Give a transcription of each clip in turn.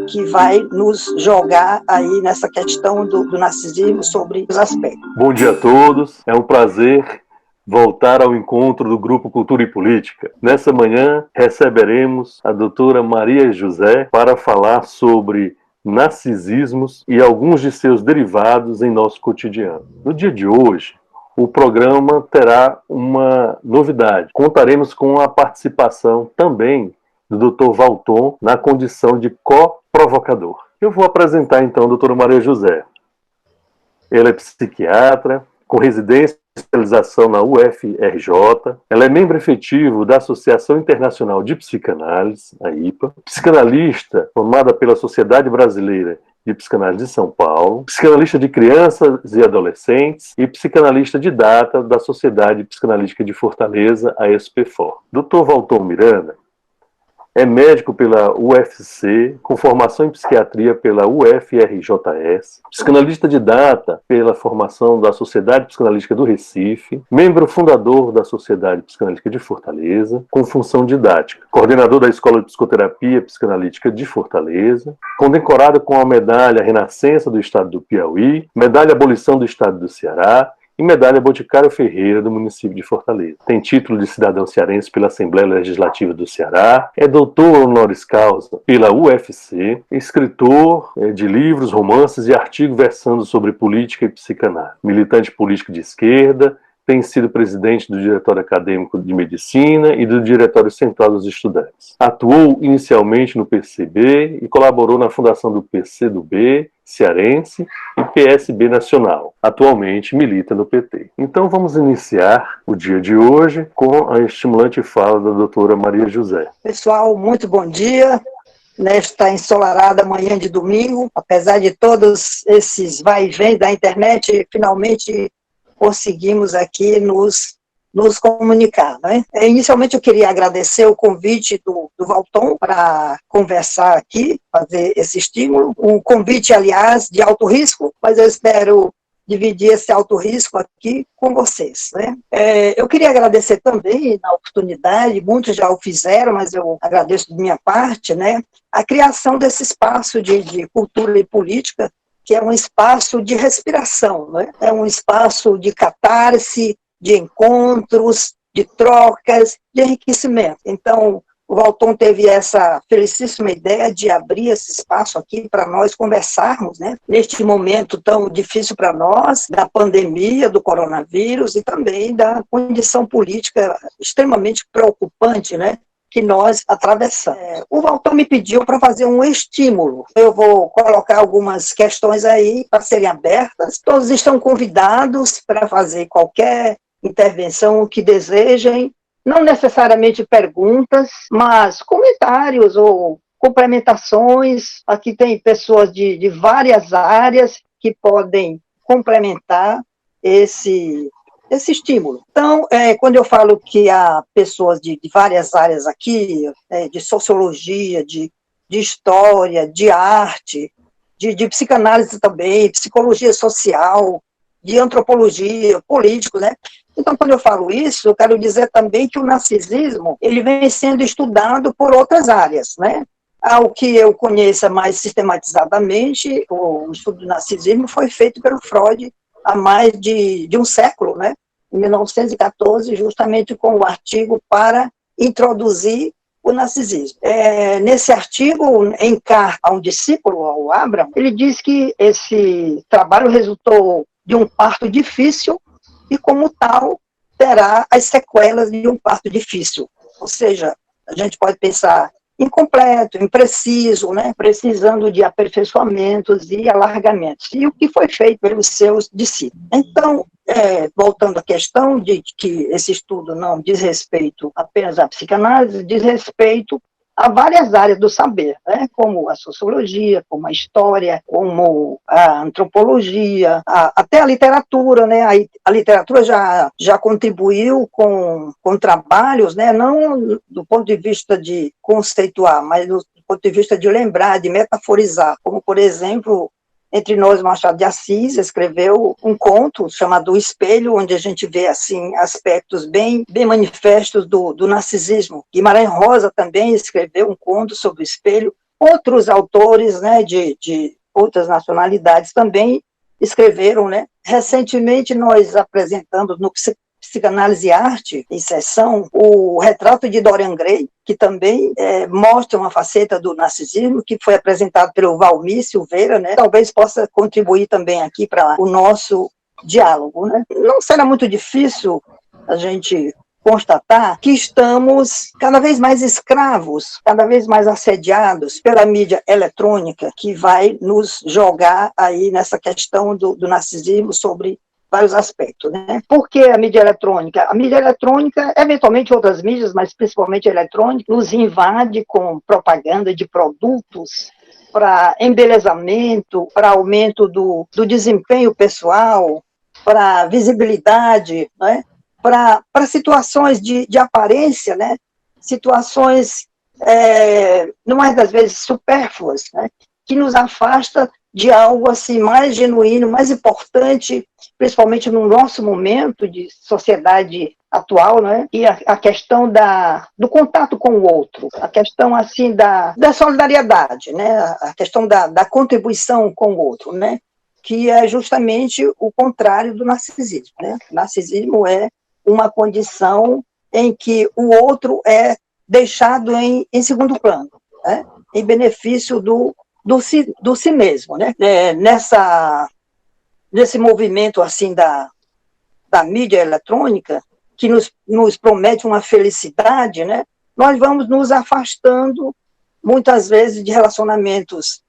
que vai nos jogar aí nessa questão do narcisismo sobre os aspectos. Bom dia a todos, é um prazer voltar ao encontro do Grupo Cultura e Política. Nessa manhã receberemos a doutora Maria José para falar sobre narcisismos e alguns de seus derivados em nosso cotidiano. No dia de hoje, o programa terá uma novidade. Contaremos com a participação também do Dr. Valton na condição de co-provocador. Eu vou apresentar então a doutora Maria José. Ela é psiquiatra, com residência e especialização na UFRJ. Ela é membro efetivo da Associação Internacional de Psicanálise, a IPA. Psicanalista formada pela Sociedade Brasileira de Psicanálise de São Paulo, psicanalista de crianças e adolescentes e psicanalista didata da Sociedade Psicanalítica de Fortaleza, a SPFOR. Dr. Valton Miranda é médico pela UFC, com formação em psiquiatria pela UFRJS, psicanalista didata pela formação da Sociedade Psicanalítica do Recife, membro fundador da Sociedade Psicanalítica de Fortaleza, com função didática, coordenador da Escola de Psicoterapia Psicanalítica de Fortaleza, condecorado com a medalha Renascença do Estado do Piauí, medalha Abolição do Estado do Ceará, e medalha Boticário Ferreira, do município de Fortaleza. Tem título de cidadão cearense pela Assembleia Legislativa do Ceará, é doutor honoris causa pela UFC, escritor de livros, romances e artigos versando sobre política e psicanálise. Militante político de esquerda, tem sido presidente do Diretório Acadêmico de Medicina e do Diretório Central dos Estudantes. Atuou inicialmente no PCB e colaborou na fundação do PCdoB cearense e PSB nacional. Atualmente milita no PT. Então vamos iniciar o dia de hoje com a estimulante fala da doutora Maria José. Pessoal, muito bom dia. Nesta ensolarada manhã de domingo, apesar de todos esses vai e vem da internet, finalmente conseguimos aqui nos comunicar, né? Inicialmente eu queria agradecer o convite do Valton para conversar aqui, fazer esse estímulo, um convite, aliás, de alto risco, mas eu espero dividir esse alto risco aqui com vocês, né? Eu queria agradecer também na oportunidade, muitos já o fizeram, mas eu agradeço de minha parte, né? A criação desse espaço de cultura e política, que é um espaço de respiração, né? É um espaço de catarse, de encontros, de trocas, de enriquecimento. Então, o Valton teve essa felicíssima ideia de abrir esse espaço aqui para nós conversarmos, né? Neste momento tão difícil para nós, da pandemia, do coronavírus e também da condição política extremamente preocupante, né? Que nós atravessamos. O Valton me pediu para fazer um estímulo. Eu vou colocar algumas questões aí para serem abertas. Todos estão convidados para fazer qualquer intervenção que desejem, não necessariamente perguntas, mas comentários ou complementações. Aqui tem pessoas de várias áreas que podem complementar esse estímulo. Então, quando eu falo que há pessoas de várias áreas aqui, de sociologia, de história, de arte, de psicanálise também, psicologia social, de antropologia, político, né? Então, quando eu falo isso, eu quero dizer também que o narcisismo, ele vem sendo estudado por outras áreas, né? Ao que eu conheça mais sistematizadamente, o estudo do narcisismo foi feito pelo Freud há mais de um século, né? Em 1914, justamente com o artigo para introduzir o narcisismo. Nesse artigo, em carta a um discípulo, ao Abraham, ele diz que esse trabalho resultou de um parto difícil e, como tal, terá as sequelas de um parto difícil. Ou seja, a gente pode pensar incompleto, impreciso, né? Precisando de aperfeiçoamentos e alargamentos. E o que foi feito pelos seus discípulos. Então, voltando à questão de que esse estudo não diz respeito apenas à psicanálise, diz respeito a várias áreas do saber, né? Como a sociologia, como a história, como a antropologia, até a literatura, né? A literatura já contribuiu com trabalhos, né? Não do ponto de vista de conceituar, mas do ponto de vista de lembrar, de metaforizar, como, por exemplo, Entre Nós, Machado de Assis escreveu um conto chamado O Espelho, onde a gente vê assim aspectos bem manifestos do narcisismo. Guimarães Rosa também escreveu um conto sobre o espelho, outros autores, né, de outras nacionalidades também escreveram, né? Recentemente nós apresentamos no Psicanálise e Arte, em sessão, o retrato de Dorian Gray, que também mostra uma faceta do narcisismo, que foi apresentado pelo Valmir Silveira, né? Talvez possa contribuir também aqui para o nosso diálogo, né? Não será muito difícil a gente constatar que estamos cada vez mais escravos, cada vez mais assediados pela mídia eletrônica, que vai nos jogar aí nessa questão do narcisismo sobre vários aspectos, né? Por que a mídia eletrônica? A mídia eletrônica, eventualmente outras mídias, mas principalmente a eletrônica, nos invade com propaganda de produtos para embelezamento, para aumento do desempenho pessoal, para visibilidade, né? Para situações de aparência, né? Situações, não mais das vezes, supérfluas, né? Que nos afasta de algo assim mais genuíno, mais importante, principalmente no nosso momento de sociedade atual, né? E a questão do contato com o outro, a questão assim da solidariedade, né? A questão da contribuição com o outro, né? Que é justamente o contrário do narcisismo, né? O narcisismo é uma condição em que o outro é deixado em segundo plano, né? Em benefício do si mesmo, né? Nesse movimento assim da mídia eletrônica, que nos promete uma felicidade, né? Nós vamos nos afastando, muitas vezes, de relacionamentos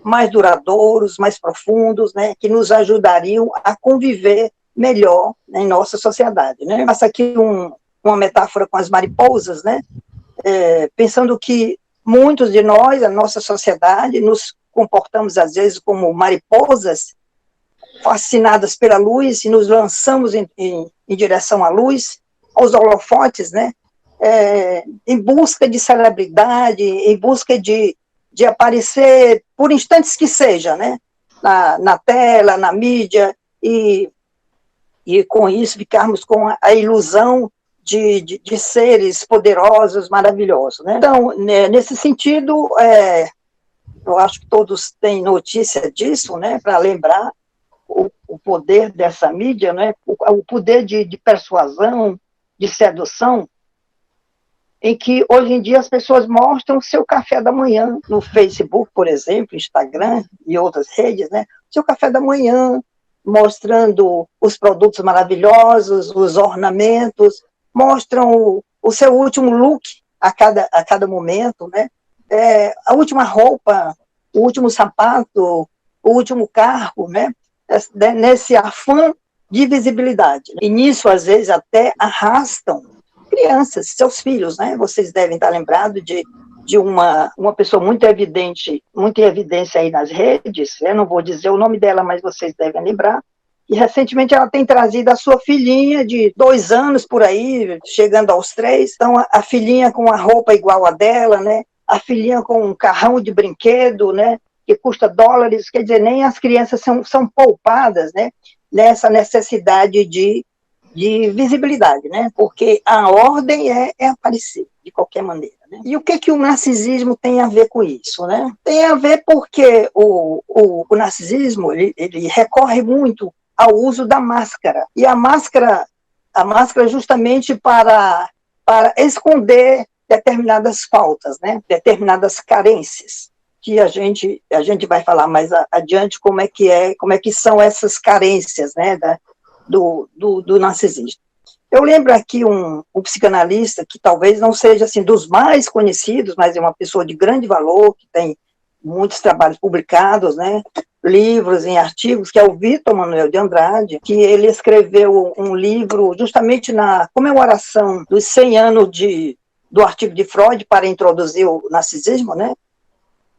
mais duradouros, mais profundos, né? Que nos ajudariam a conviver melhor em nossa sociedade, né? Passa aqui uma metáfora com as mariposas, né? Pensando que muitos de nós, a nossa sociedade, nos comportamos às vezes como mariposas fascinadas pela luz e nos lançamos em direção à luz, aos holofotes, né? Em busca de celebridade, em busca de aparecer por instantes que seja, né? Na tela, na mídia, e com isso ficarmos com a ilusão de seres poderosos, maravilhosos, né? Então, nesse sentido, eu acho que todos têm notícia disso, né? Para lembrar o poder dessa mídia, né? O poder de persuasão, de sedução, em que hoje em dia as pessoas mostram o seu café da manhã no Facebook, por exemplo, Instagram e outras redes, né? Seu café da manhã, mostrando os produtos maravilhosos, os ornamentos, mostram o seu último look a cada momento, né? A última roupa, o último sapato, o último carro, né? Nesse afã de visibilidade. E nisso, às vezes, até arrastam crianças, seus filhos, né? Vocês devem estar lembrados de uma pessoa muito evidente, muito em evidência aí nas redes, eu não vou dizer o nome dela, mas vocês devem lembrar, e recentemente ela tem trazido a sua filhinha de 2 anos por aí, chegando aos 3, então a filhinha com a roupa igual a dela, né? A filhinha com um carrão de brinquedo, né? Que custa dólares, quer dizer, nem as crianças são poupadas, né? Nessa necessidade de visibilidade, né? Porque a ordem é aparecer, de qualquer maneira, né? E o que o narcisismo tem a ver com isso, né? Tem a ver porque o narcisismo, ele recorre muito ao uso da máscara, e a máscara justamente para esconder determinadas faltas, né? Determinadas carências, que a gente vai falar mais adiante como é que são essas carências, né? Do narcisismo. Eu lembro aqui um psicanalista que talvez não seja assim dos mais conhecidos, mas é uma pessoa de grande valor, que tem muitos trabalhos publicados, né, livros em artigos, que é o Vítor Manuel de Andrade, que ele escreveu um livro justamente na comemoração dos 100 anos do artigo de Freud para introduzir o narcisismo, né,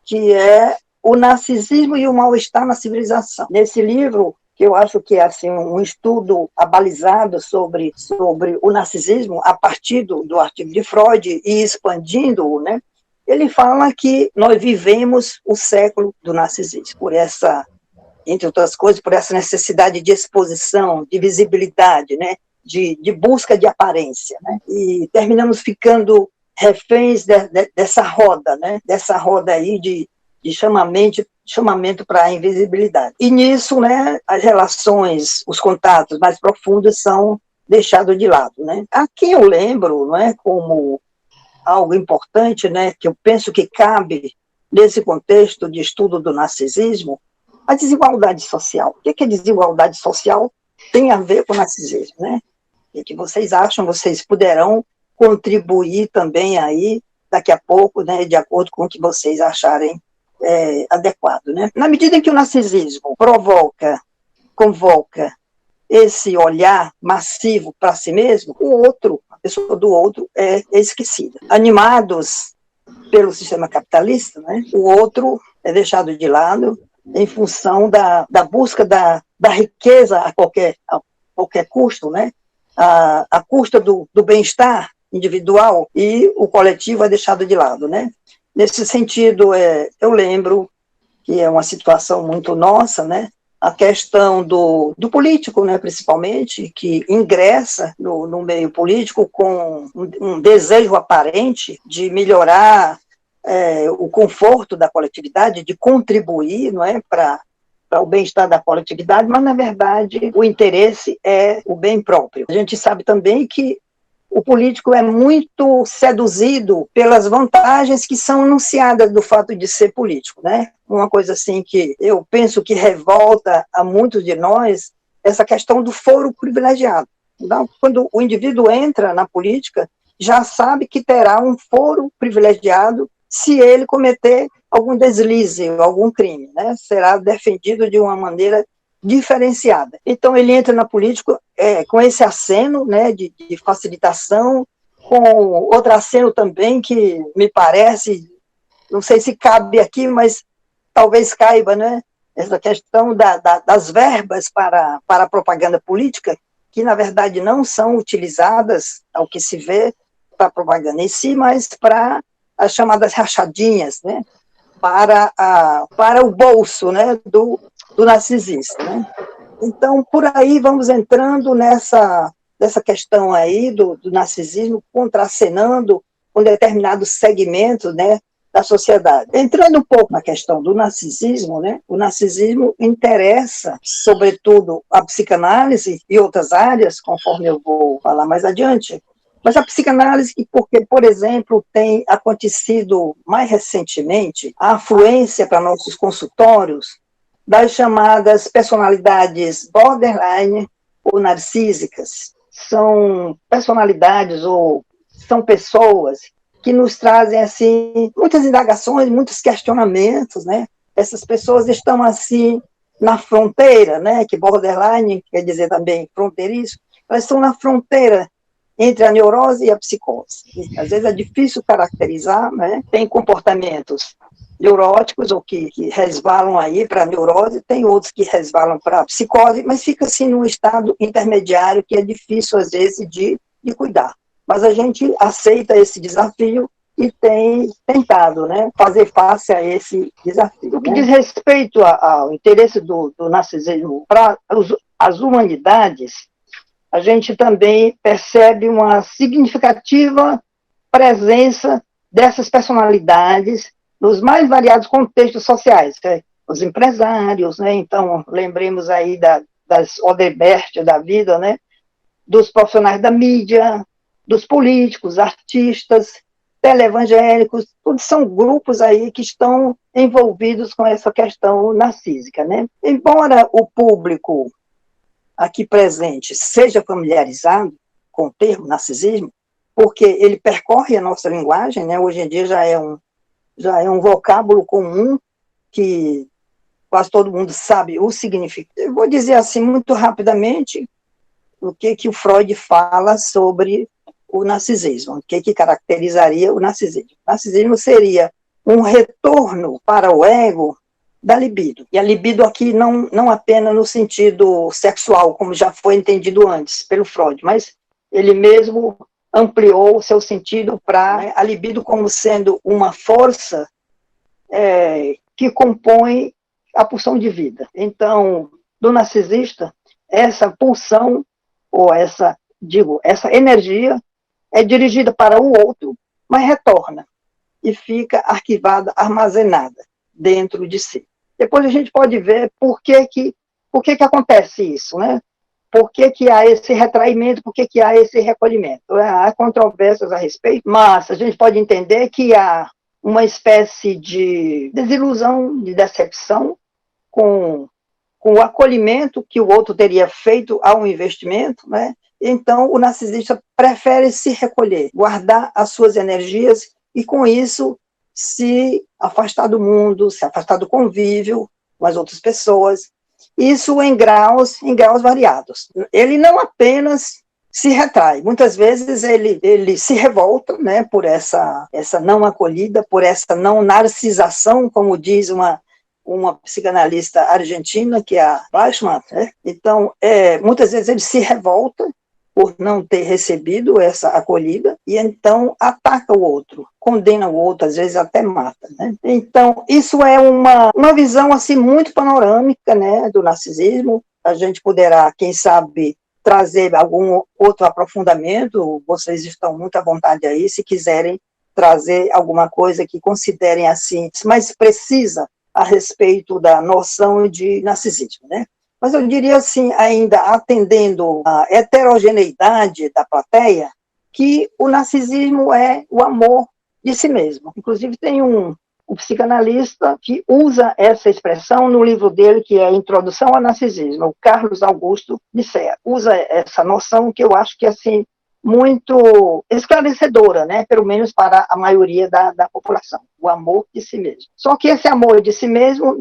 que é O Narcisismo e o Mal-Estar na Civilização. Nesse livro, que eu acho que é assim, um estudo abalizado sobre o narcisismo a partir do artigo de Freud e expandindo-o, né? Ele fala que nós vivemos o século do narcisismo, por essa, entre outras coisas, por essa necessidade de exposição, de visibilidade, né? De busca de aparência, né? E terminamos ficando reféns dessa roda, né? Dessa roda aí de chamamento para a invisibilidade. E nisso, né, as relações, os contatos mais profundos são deixados de lado, né? Aqui eu lembro, não é, como algo importante, né, que eu penso que cabe nesse contexto de estudo do narcisismo, a desigualdade social. O que é desigualdade social? Tem a ver com narcisismo, né? O que vocês acham? Vocês poderão contribuir também aí, daqui a pouco, né, de acordo com o que vocês acharem adequado, né? Na medida em que o narcisismo convoca esse olhar massivo para si mesmo, o outro, a pessoa do outro, é esquecida. Animados pelo sistema capitalista, né, o outro é deixado de lado em função da busca da riqueza a qualquer custo, né, a custa do bem-estar individual, e o coletivo é deixado de lado, né? Nesse sentido, eu lembro que é uma situação muito nossa, né? A questão do político, né, principalmente, que ingressa no meio político com um desejo aparente de melhorar o conforto da coletividade, de contribuir, não é, para o bem-estar da coletividade, mas, na verdade, o interesse é o bem próprio. A gente sabe também que o político é muito seduzido pelas vantagens que são anunciadas do fato de ser político, né? Uma coisa assim que eu penso que revolta a muitos de nós, essa questão do foro privilegiado. Então, quando o indivíduo entra na política, já sabe que terá um foro privilegiado se ele cometer algum deslize, algum crime, né? Será defendido de uma maneira diferenciada. Então, ele entra na política com esse aceno, né, de facilitação, com outro aceno também que me parece, não sei se cabe aqui, mas talvez caiba, né, essa questão das verbas para a propaganda política, que, na verdade, não são utilizadas, ao que se vê, para a propaganda em si, mas para as chamadas rachadinhas, né, para o bolso, né, do narcisista, né? Então, por aí vamos entrando nessa questão aí do narcisismo contracenando com determinados segmentos, né, da sociedade. Entrando um pouco na questão do narcisismo, né, o narcisismo interessa, sobretudo, a psicanálise e outras áreas, conforme eu vou falar mais adiante, mas a psicanálise, porque, por exemplo, tem acontecido mais recentemente a afluência para nossos consultórios das chamadas personalidades borderline ou narcísicas. São personalidades ou são pessoas que nos trazem assim muitas indagações, muitos questionamentos, né? Essas pessoas estão assim na fronteira, né? Que borderline quer dizer também fronteiriço. Elas estão na fronteira entre a neurose e a psicose. Às vezes é difícil caracterizar, né? Tem comportamentos neuróticos ou que resvalam aí para a neurose, tem outros que resvalam para a psicose, mas fica assim num estado intermediário que é difícil às vezes de cuidar. Mas a gente aceita esse desafio e tem tentado, né, fazer face a esse desafio. O que diz respeito ao interesse do narcisismo para as humanidades, a gente também percebe uma significativa presença dessas personalidades nos mais variados contextos sociais, né? Os empresários, né? Então, lembremos aí das Odebrecht da vida, né? Dos profissionais da mídia, dos políticos, artistas, teleevangélicos, todos são grupos aí que estão envolvidos com essa questão narcísica, né? Embora o público aqui presente seja familiarizado com o termo narcisismo, porque ele percorre a nossa linguagem, né? Hoje em dia já é um vocábulo comum que quase todo mundo sabe o significado. Eu vou dizer assim muito rapidamente o que o Freud fala sobre o narcisismo, o que caracterizaria o narcisismo. O narcisismo seria um retorno para o ego da libido. E a libido aqui não apenas no sentido sexual, como já foi entendido antes pelo Freud, mas ele mesmo ampliou o seu sentido para a libido como sendo uma força que compõe a pulsão de vida. Então, do narcisista, essa pulsão, ou essa energia, é dirigida para o outro, mas retorna e fica arquivada, armazenada dentro de si. Depois a gente pode ver por que acontece isso, né? Por que há esse retraimento, por que há esse recolhimento? Há controvérsias a respeito, mas a gente pode entender que há uma espécie de desilusão, de decepção com o acolhimento que o outro teria feito ao investimento, né? Então o narcisista prefere se recolher, guardar as suas energias e com isso se afastar do mundo, se afastar do convívio com as outras pessoas, isso em graus variados. Ele não apenas se retrai, muitas vezes ele se revolta, né, por essa não acolhida, por essa não narcisação, como diz uma psicanalista argentina, que é a Fleischmann, né? Então, muitas vezes ele se revolta por não ter recebido essa acolhida, e então ataca o outro, condena o outro, às vezes até mata, né? Então, isso é uma visão assim, muito panorâmica, né, do narcisismo. A gente poderá, quem sabe, trazer algum outro aprofundamento, vocês estão muito à vontade aí, se quiserem trazer alguma coisa que considerem assim, mais precisa a respeito da noção de narcisismo, né? Mas eu diria assim, ainda atendendo à heterogeneidade da plateia, que o narcisismo é o amor de si mesmo. Inclusive tem um psicanalista que usa essa expressão no livro dele, que é a Introdução ao Narcisismo, o Carlos Augusto de Serra. Usa essa noção que eu acho que é assim, muito esclarecedora, né? Pelo menos para a maioria da população, o amor de si mesmo. Só que esse amor de si mesmo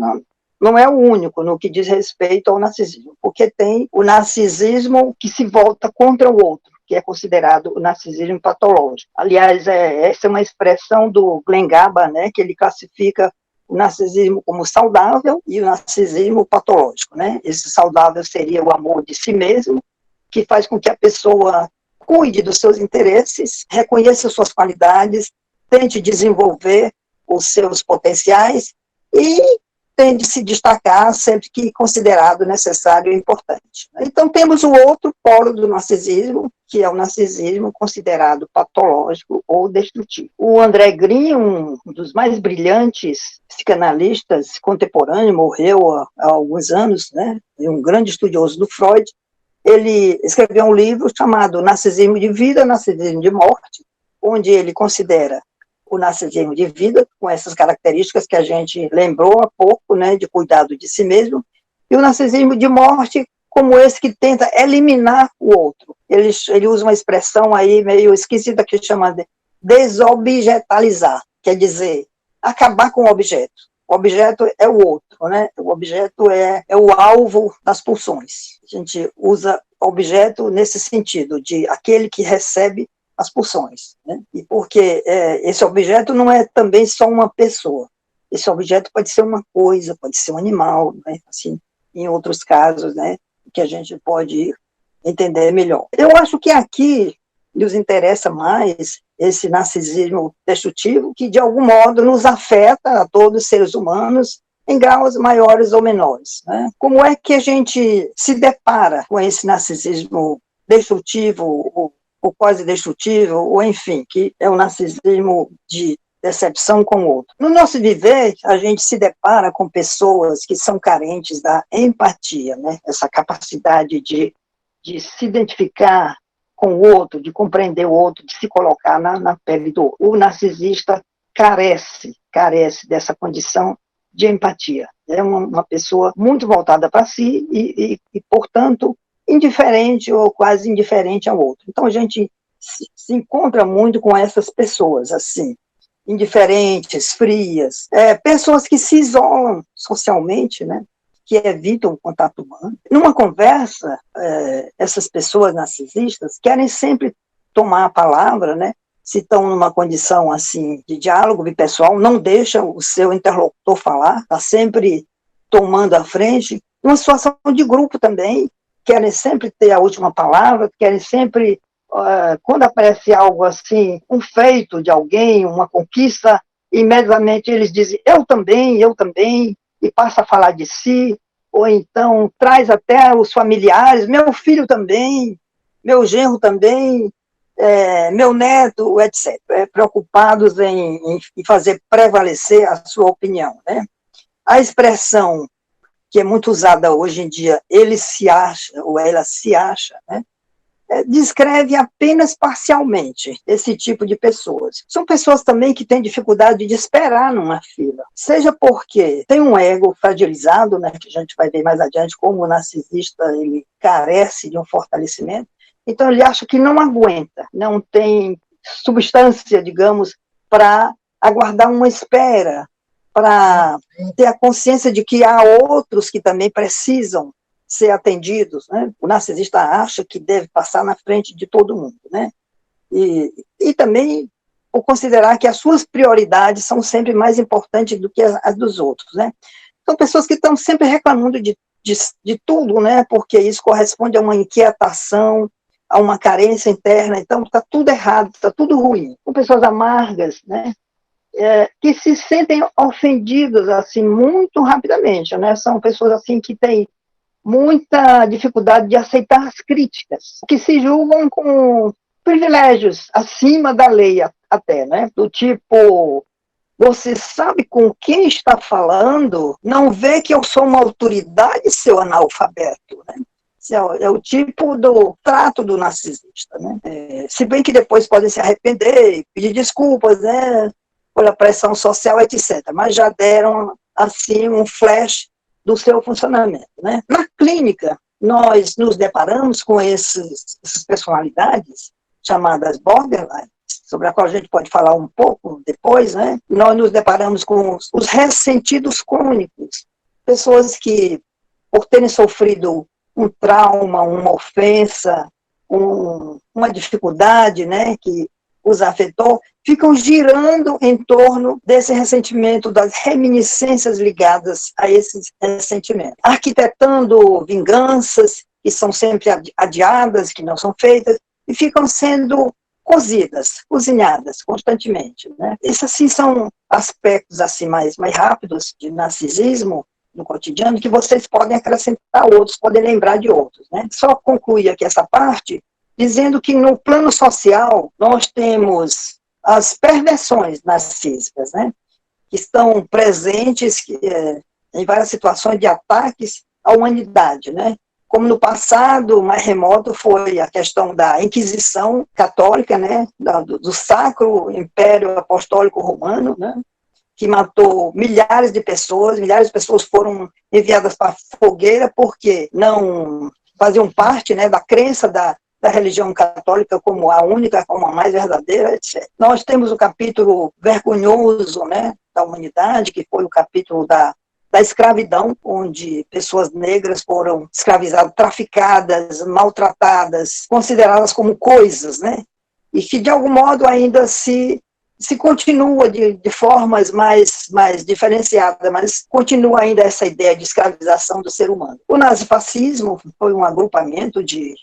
não é o único no que diz respeito ao narcisismo, porque tem o narcisismo que se volta contra o outro, que é considerado o narcisismo patológico. Aliás, essa é uma expressão do Glenn Gaba, né, que ele classifica o narcisismo como saudável e o narcisismo patológico, né? Esse saudável seria o amor de si mesmo, que faz com que a pessoa cuide dos seus interesses, reconheça suas qualidades, tente desenvolver os seus potenciais e tende a se destacar sempre que considerado necessário e importante. Então, temos o outro polo do narcisismo, que é o narcisismo considerado patológico ou destrutivo. O André Green, um dos mais brilhantes psicanalistas contemporâneos, morreu há alguns anos, né? Um grande estudioso do Freud. Ele escreveu um livro chamado Narcisismo de Vida, Narcisismo de Morte, onde ele considera o narcisismo de vida, com essas características que a gente lembrou há pouco, né, de cuidado de si mesmo, e o narcisismo de morte como esse que tenta eliminar o outro. Ele usa uma expressão aí meio esquisita que chama de desobjetalizar, quer dizer, acabar com o objeto. O objeto é o outro, né? O objeto é o alvo das pulsões. A gente usa objeto nesse sentido, de aquele que recebe as pulsões, né? E porque esse objeto não é também só uma pessoa. Esse objeto pode ser uma coisa, pode ser um animal, né? Assim, em outros casos, né, que a gente pode entender melhor. Eu acho que aqui nos interessa mais esse narcisismo destrutivo, que de algum modo nos afeta a todos os seres humanos, em graus maiores ou menores, né? Como é que a gente se depara com esse narcisismo destrutivo, ou quase destrutivo, ou enfim, que é o narcisismo de decepção com o outro? No nosso viver, a gente se depara com pessoas que são carentes da empatia, né? Essa capacidade de se identificar com o outro, de compreender o outro, de se colocar na pele do outro. O narcisista carece dessa condição de empatia. É uma pessoa muito voltada para si e, portanto, indiferente ou quase indiferente ao outro. Então, a gente se encontra muito com essas pessoas, assim, indiferentes, frias, pessoas que se isolam socialmente, né, que evitam o contato humano. Numa conversa, essas pessoas narcisistas querem sempre tomar a palavra, né, se estão numa condição assim de diálogo pessoal, não deixam o seu interlocutor falar, está sempre tomando a frente. Numa situação de grupo também, querem sempre ter a última palavra, querem sempre, quando aparece algo assim, um feito de alguém, uma conquista, imediatamente eles dizem, eu também, e passa a falar de si, ou então traz até os familiares, meu filho também, meu genro também, meu neto, etc., preocupados em fazer prevalecer a sua opinião, né? A expressão que é muito usada hoje em dia, ele se acha, ou ela se acha, né? Descreve apenas parcialmente esse tipo de pessoas. São pessoas também que têm dificuldade de esperar numa fila, seja porque tem um ego fragilizado, né, que a gente vai ver mais adiante como o narcisista ele carece de um fortalecimento, então ele acha que não aguenta, não tem substância, digamos, para aguardar uma espera, para ter a consciência de que há outros que também precisam ser atendidos, né? O narcisista acha que deve passar na frente de todo mundo, né? E também por considerar que as suas prioridades são sempre mais importantes do que as dos outros, né? São pessoas que estão sempre reclamando de tudo, né? Porque isso corresponde a uma inquietação, a uma carência interna, então está tudo errado, está tudo ruim. São pessoas amargas, né? Que se sentem ofendidos assim muito rapidamente, né? São pessoas assim que têm muita dificuldade de aceitar as críticas, que se julgam com privilégios acima da lei até, né? Do tipo, você sabe com quem está falando, não vê que eu sou uma autoridade, seu analfabeto, né? É o tipo do trato do narcisista, né? Se bem que depois podem se arrepender, pedir desculpas, né? Por a pressão social, etc. Mas já deram, assim, um flash do seu funcionamento, né? Na clínica, nós nos deparamos com essas personalidades chamadas borderline, sobre a qual a gente pode falar um pouco depois, né? Nós nos deparamos com os ressentidos crônicos, pessoas que, por terem sofrido um trauma, uma ofensa, uma dificuldade, né, que os afetou, ficam girando em torno desse ressentimento, das reminiscências ligadas a esse ressentimento, arquitetando vinganças que são sempre adiadas, que não são feitas, e ficam sendo cozidas, cozinhadas constantemente, né? Esses, assim, são aspectos assim, mais rápidos de narcisismo no cotidiano, que vocês podem acrescentar outros, podem lembrar de outros, né? Só concluir aqui essa parte dizendo que no plano social nós temos as perversões narcísicas, né? Que estão presentes em várias situações de ataques à humanidade, né? Como no passado mais remoto foi a questão da Inquisição Católica, né? Do Sacro Império Apostólico Romano, né? Que matou milhares de pessoas foram enviadas para a fogueira porque não faziam parte, né, da crença da religião católica como a única, como a mais verdadeira, etc. Nós temos o capítulo vergonhoso, né, da humanidade, que foi o capítulo da escravidão, onde pessoas negras foram escravizadas, traficadas, maltratadas, consideradas como coisas, né, e que de algum modo ainda se continua de formas mais diferenciadas, mas continua ainda essa ideia de escravização do ser humano. O nazifascismo foi um agrupamento de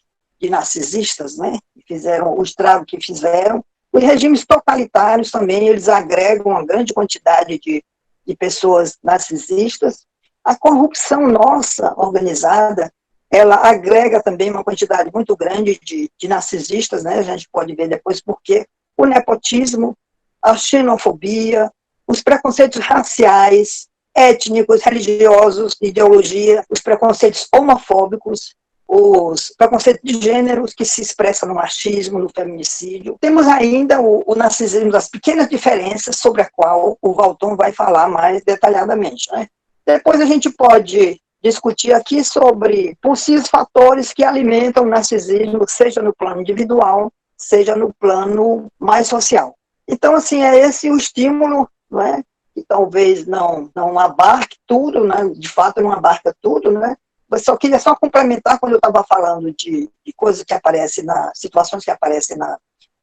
narcisistas, né, que fizeram o estrago que fizeram. Os regimes totalitários também, eles agregam uma grande quantidade de pessoas narcisistas. A corrupção nossa, organizada, ela agrega também uma quantidade muito grande de narcisistas, né, a gente pode ver depois porque o nepotismo, a xenofobia, os preconceitos raciais, étnicos, religiosos, ideologia, os preconceitos homofóbicos, os preconceitos de gêneros que se expressam no machismo, no feminicídio. Temos ainda o narcisismo das pequenas diferenças, sobre a qual o Valton vai falar mais detalhadamente, né? Depois a gente pode discutir aqui sobre possíveis fatores que alimentam o narcisismo, seja no plano individual, seja no plano mais social. Então, assim, é esse o estímulo, não é? Que talvez não abarque tudo, né? De fato não abarca tudo, né? Eu só queria complementar quando eu estava falando de coisas que aparecem, situações que aparecem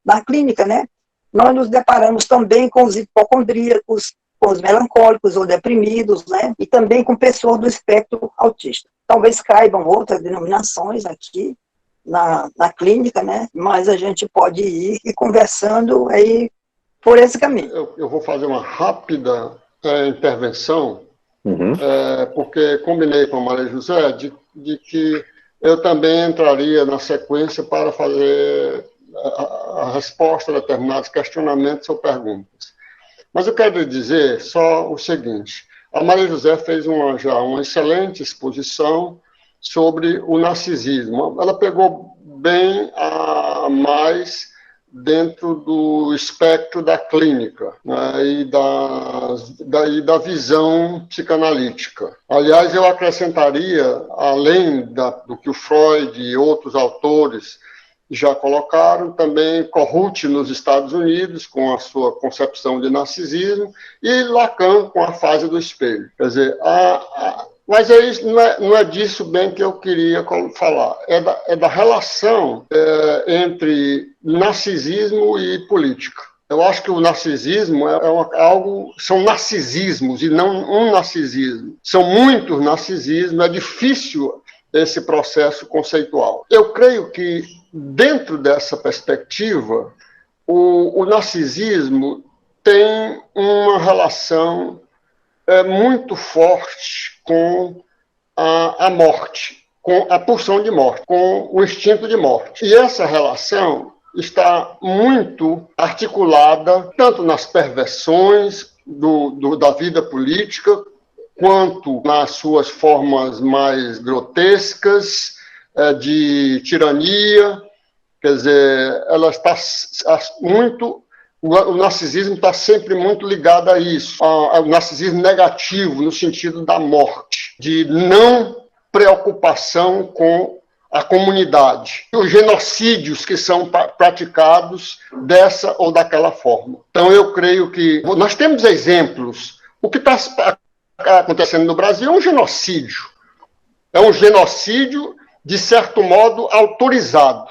na clínica, né? Nós nos deparamos também com os hipocondríacos, com os melancólicos ou deprimidos, né? E também com pessoas do espectro autista. Talvez caibam outras denominações aqui na clínica, né? Mas a gente pode ir conversando aí por esse caminho. Eu vou fazer uma rápida intervenção, porque combinei com a Maria José de que eu também entraria na sequência para fazer a resposta a determinados questionamentos ou perguntas. Mas eu quero dizer só o seguinte: a Maria José fez já uma excelente exposição sobre o narcisismo. Ela pegou bem mais dentro do espectro da clínica, né, e da visão psicanalítica. Aliás, eu acrescentaria, além do que o Freud e outros autores já colocaram, também Corrut nos Estados Unidos, com a sua concepção de narcisismo, e Lacan com a fase do espelho. Quer dizer, mas não é disso bem que eu queria falar. É da relação entre narcisismo e política. Eu acho que o narcisismo são narcisismos e não um narcisismo. São muitos narcisismos, é difícil esse processo conceitual. Eu creio que, dentro dessa perspectiva, o narcisismo tem uma relação muito forte com a morte, com a pulsão de morte, com o instinto de morte. E essa relação está muito articulada tanto nas perversões da vida política, quanto nas suas formas mais grotescas de tirania. Quer dizer, ela está muito... O narcisismo está sempre muito ligado a isso, ao narcisismo negativo, no sentido da morte, de não preocupação com a comunidade, os genocídios que são praticados dessa ou daquela forma. Então, eu creio que nós temos exemplos. O que está acontecendo no Brasil é um genocídio. É um genocídio, de certo modo, autorizado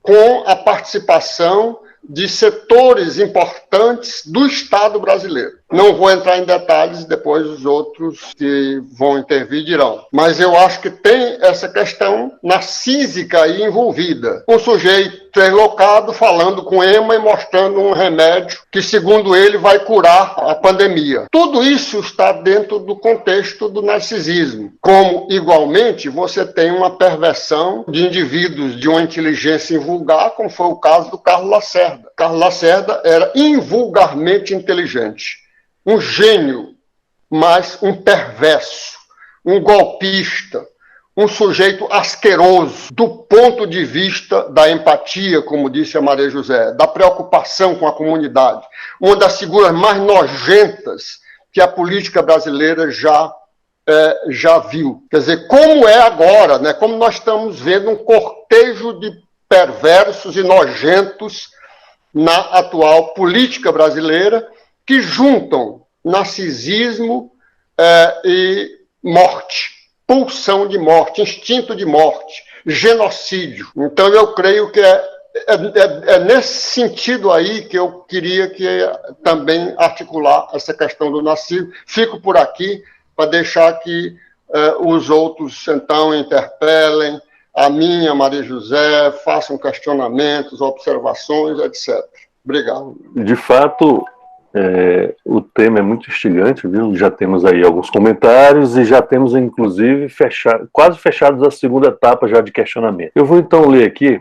com a participação de setores importantes do Estado brasileiro. Não vou entrar em detalhes, depois os outros que vão intervir dirão. Mas eu acho que tem essa questão narcísica aí envolvida. Um sujeito deslocado falando com ema e mostrando um remédio que, segundo ele, vai curar a pandemia. Tudo isso está dentro do contexto do narcisismo. Como, igualmente, você tem uma perversão de indivíduos de uma inteligência invulgar, como foi o caso do Carlos Lacerda. Carlos Lacerda era invulgarmente inteligente. Um gênio, mas um perverso, um golpista, um sujeito asqueroso, do ponto de vista da empatia, como disse a Maria José, da preocupação com a comunidade. Uma das figuras mais nojentas que a política brasileira já viu. Quer dizer, como é agora, né? Como nós estamos vendo um cortejo de perversos e nojentos na atual política brasileira, que juntam narcisismo e morte, pulsão de morte, instinto de morte, genocídio. Então, eu creio que é nesse sentido aí que eu queria também articular essa questão do narcisismo. Fico por aqui para deixar que os outros, então, interpelem a minha, Maria José, façam questionamentos, observações, etc. Obrigado. De fato, o tema é muito instigante, viu? Já temos aí alguns comentários e já temos, inclusive, quase fechados a segunda etapa já de questionamento. Eu vou, então, ler aqui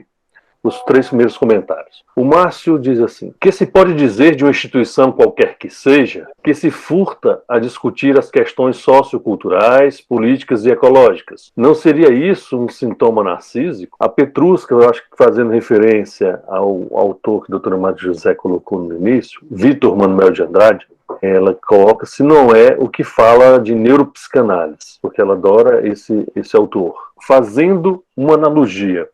os 3 primeiros comentários. O Márcio diz assim: que se pode dizer de uma instituição qualquer que seja, que se furta a discutir as questões socioculturais, políticas e ecológicas? Não seria isso um sintoma narcísico? A Petrusca, eu acho que fazendo referência ao autor que a doutora Maria José colocou no início, Vitor Manuel de Andrade, ela coloca, se não é o que fala de neuropsicanálise, porque ela adora esse autor. Fazendo uma analogia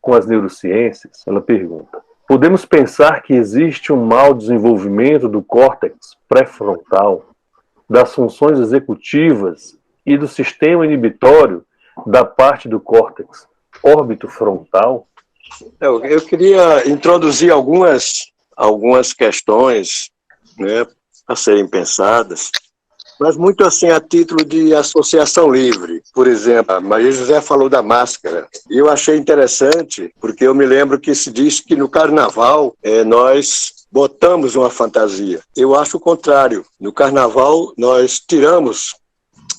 com as neurociências, ela pergunta: podemos pensar que existe um mau desenvolvimento do córtex pré-frontal, das funções executivas e do sistema inibitório da parte do córtex órbito-frontal? Eu queria introduzir algumas questões, né, a serem pensadas, mas muito assim a título de associação livre. Por exemplo, a Maria José falou da máscara. E eu achei interessante, porque eu me lembro que se diz que no carnaval nós botamos uma fantasia. Eu acho o contrário. No carnaval nós tiramos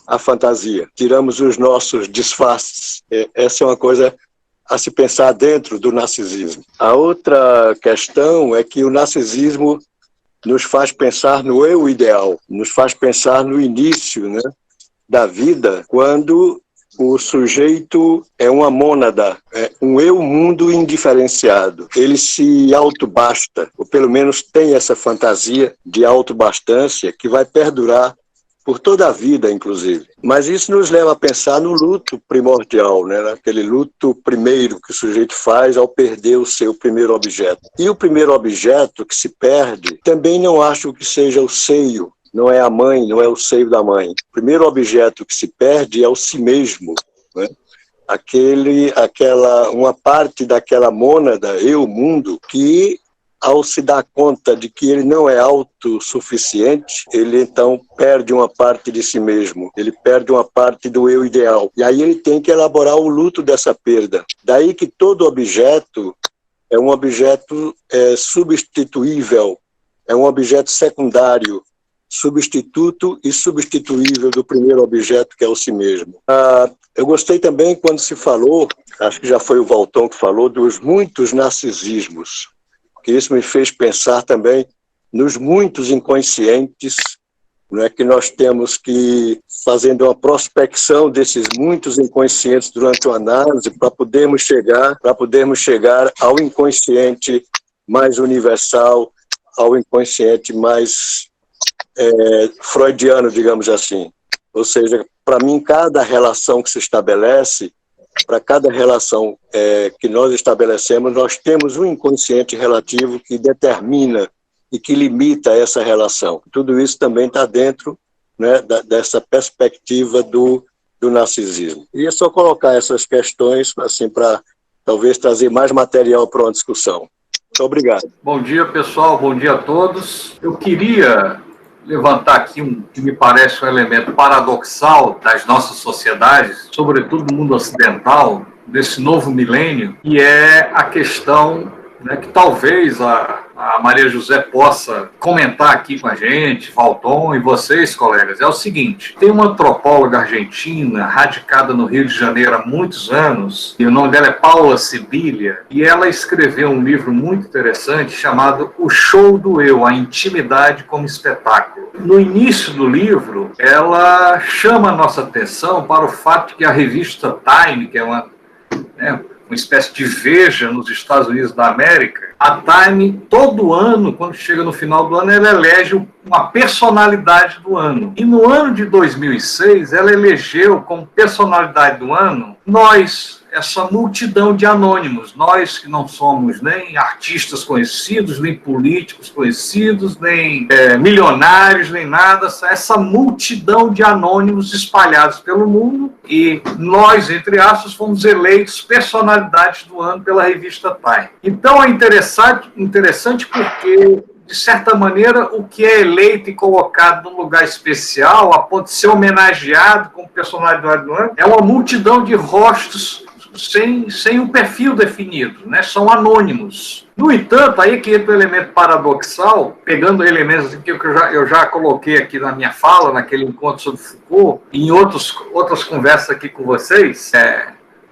a fantasia, tiramos os nossos disfarces. Essa é uma coisa a se pensar dentro do narcisismo. A outra questão é que o narcisismo nos faz pensar no eu ideal, nos faz pensar no início, né, da vida, quando o sujeito é uma mônada, é um eu-mundo indiferenciado. Ele se autobasta, ou pelo menos tem essa fantasia de autobastância que vai perdurar por toda a vida, inclusive. Mas isso nos leva a pensar no luto primordial, né? Naquele luto primeiro que o sujeito faz ao perder o seu primeiro objeto. E o primeiro objeto que se perde, também não acho que seja o seio, não é a mãe, não é o seio da mãe. O primeiro objeto que se perde é o si mesmo, né? Uma parte daquela mônada, eu, mundo, que ao se dar conta de que ele não é autossuficiente, ele então perde uma parte de si mesmo, ele perde uma parte do eu ideal. E aí ele tem que elaborar o luto dessa perda. Daí que todo objeto é um objeto substituível, é um objeto secundário, substituto e substituível do primeiro objeto, que é o si mesmo. Eu gostei também quando se falou, acho que já foi o Valton que falou, dos muitos narcisismos, que isso me fez pensar também nos muitos inconscientes, não é, que nós temos que, fazendo uma prospecção desses muitos inconscientes durante uma análise, para podermos chegar ao inconsciente mais universal, ao inconsciente mais freudiano, digamos assim. Ou seja, para mim, cada relação que se estabelece, para cada relação que nós estabelecemos, nós temos um inconsciente relativo que determina e que limita essa relação. Tudo isso também está dentro, né, dessa perspectiva do narcisismo. E é só colocar essas questões assim, para talvez trazer mais material para uma discussão. Muito obrigado. Bom dia, pessoal. Bom dia a todos. Eu queria levantar aqui que me parece um elemento paradoxal das nossas sociedades, sobretudo no mundo ocidental, desse novo milênio, que é a questão, né, que talvez a Maria José possa comentar aqui com a gente, Valton e vocês, colegas. É o seguinte: tem uma antropóloga argentina radicada no Rio de Janeiro há muitos anos, e o nome dela é Paula Sibilia, e ela escreveu um livro muito interessante chamado O Show do Eu, a Intimidade como Espetáculo. No início do livro, ela chama a nossa atenção para o fato de que a revista Time, que é uma espécie de Veja nos Estados Unidos da América, a Time, todo ano, quando chega no final do ano, ela elege uma personalidade do ano. E no ano de 2006, ela elegeu como personalidade do ano nós, essa multidão de anônimos, nós que não somos nem artistas conhecidos, nem políticos conhecidos, nem milionários, nem nada, essa multidão de anônimos espalhados pelo mundo, e nós, entre aspas, fomos eleitos personalidades do ano pela revista Time. Então é interessante porque, de certa maneira, o que é eleito e colocado num lugar especial, a ponto de ser homenageado como personalidade do ano, é uma multidão de rostos sem um perfil definido, né? São anônimos. No entanto, aí que entra o elemento paradoxal, pegando elementos que eu já coloquei aqui na minha fala, naquele encontro sobre Foucault, e em outras conversas aqui com vocês.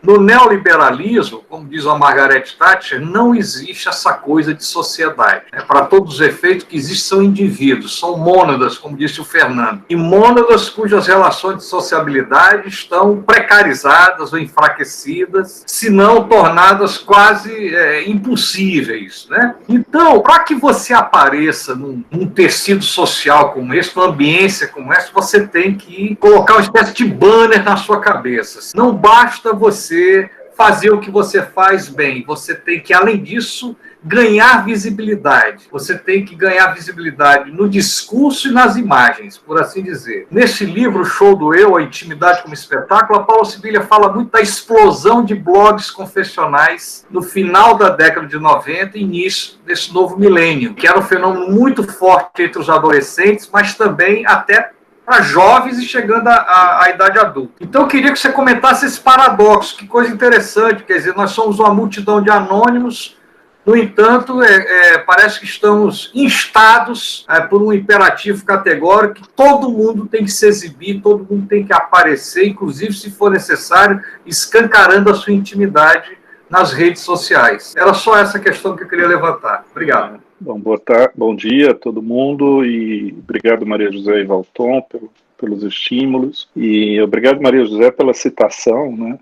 No neoliberalismo, como diz a Margaret Thatcher, não existe essa coisa de sociedade. Para todos os efeitos, que existem são indivíduos, são mônadas, como disse o Fernando. E mônadas cujas relações de sociabilidade estão precarizadas ou enfraquecidas, se não tornadas quase impossíveis, né? Então, para que você apareça num tecido social como esse, numa ambiência como essa, você tem que colocar uma espécie de banner na sua cabeça. Não basta você fazer o que você faz bem. Você tem que, além disso, ganhar visibilidade. Você tem que ganhar visibilidade no discurso e nas imagens, por assim dizer. Nesse livro, O Show do Eu, a Intimidade como Espetáculo, a Paula Sibilia fala muito da explosão de blogs confessionais no final da década de 90 e início desse novo milênio, que era um fenômeno muito forte entre os adolescentes, mas também até para jovens e chegando à idade adulta. Então eu queria que você comentasse esse paradoxo, que coisa interessante, quer dizer, nós somos uma multidão de anônimos, no entanto, parece que estamos instados por um imperativo categórico que todo mundo tem que se exibir, todo mundo tem que aparecer, inclusive, se for necessário, escancarando a sua intimidade nas redes sociais. Era só essa questão que eu queria levantar. Obrigado. Bom, bom dia a todo mundo e obrigado, Maria José e Valton, pelos estímulos. E obrigado, Maria José, pela citação, né,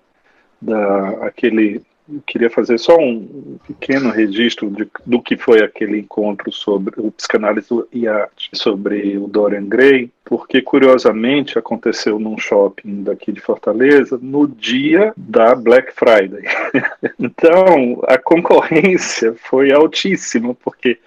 eu queria fazer só um pequeno registro do que foi aquele encontro sobre o psicanálise e arte, sobre o Dorian Gray, porque, curiosamente, aconteceu num shopping daqui de Fortaleza no dia da Black Friday. Então, a concorrência foi altíssima, porque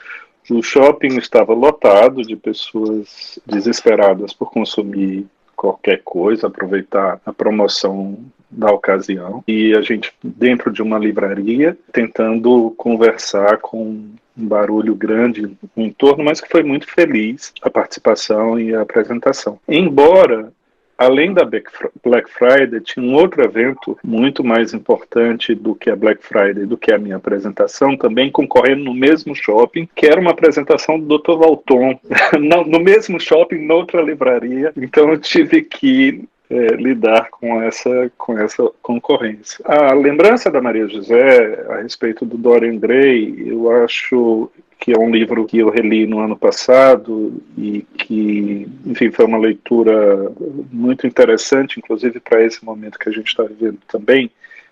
o shopping estava lotado de pessoas desesperadas por consumir qualquer coisa, aproveitar a promoção da ocasião, e a gente dentro de uma livraria tentando conversar com um barulho grande no entorno, mas que foi muito feliz a participação e a apresentação. Embora, além da Black Friday, tinha um outro evento muito mais importante do que a Black Friday, do que a minha apresentação, também concorrendo no mesmo shopping, que era uma apresentação do Dr. Valton, no mesmo shopping, noutra livraria. Então eu tive que lidar com essa concorrência. A lembrança da Maria José a respeito do Dorian Gray, eu acho que é um livro que eu reli no ano passado e que, enfim, foi uma leitura muito interessante, inclusive para esse momento que a gente está vivendo também.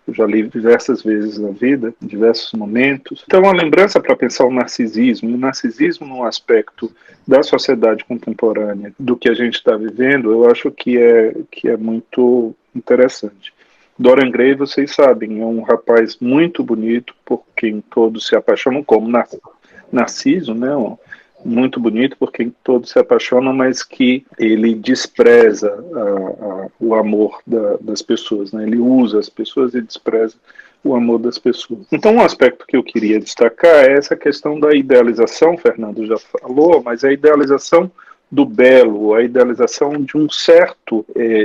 Eu já li diversas vezes na vida, em diversos momentos. Então, uma lembrança para pensar o narcisismo num aspecto da sociedade contemporânea, do que a gente está vivendo, eu acho que é muito interessante. Dorian Gray, vocês sabem, é um rapaz muito bonito, por quem todos se apaixonam, como Narciso, né? Muito bonito, por quem todos se apaixonam, mas que ele despreza o amor das pessoas, né? Ele usa as pessoas e despreza o amor das pessoas. Então, um aspecto que eu queria destacar é essa questão da idealização, Fernando já falou, mas a idealização do belo, a idealização de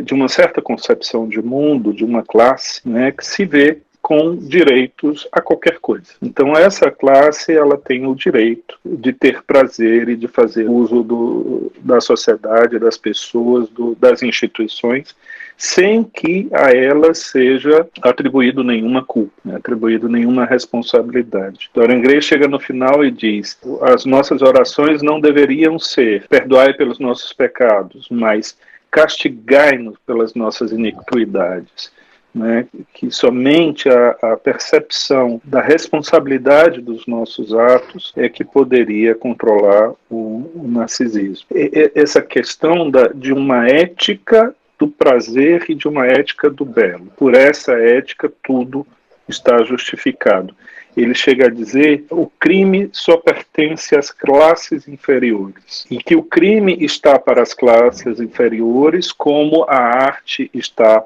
de uma certa concepção de mundo, de uma classe, né, que se vê com direitos a qualquer coisa. Então essa classe, ela tem o direito de ter prazer e de fazer uso da sociedade, das pessoas, das instituições, sem que a ela seja atribuído nenhuma culpa, atribuído nenhuma responsabilidade. Dorian Gray chega no final e diz: as nossas orações não deveriam ser perdoai pelos nossos pecados, mas castigai-nos pelas nossas iniquidades. Né, que somente a percepção da responsabilidade dos nossos atos é que poderia controlar o narcisismo. Essa questão de uma ética do prazer e de uma ética do belo. Por essa ética, tudo está justificado. Ele chega a dizer que o crime só pertence às classes inferiores e que o crime está para as classes inferiores como a arte está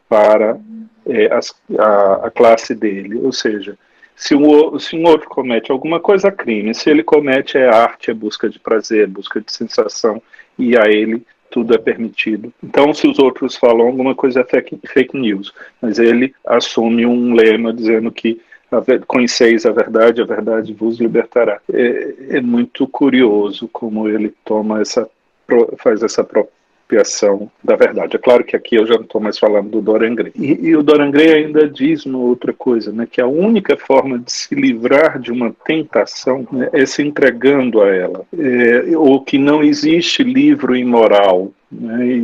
para a classe dele. Ou seja, se um outro comete alguma coisa, é crime. Se ele comete arte, é busca de prazer, busca de sensação, e a ele tudo é permitido. Então, se os outros falam alguma coisa, é fake news. Mas ele assume um lema dizendo que conheceis a verdade vos libertará. É muito curioso como ele faz essa apropriação da verdade. É claro que aqui eu já não estou mais falando do Dorian Gray. E o Dorian Gray ainda diz uma outra coisa, né, que a única forma de se livrar de uma tentação, né, é se entregando a ela. Ou que não existe livro imoral, né,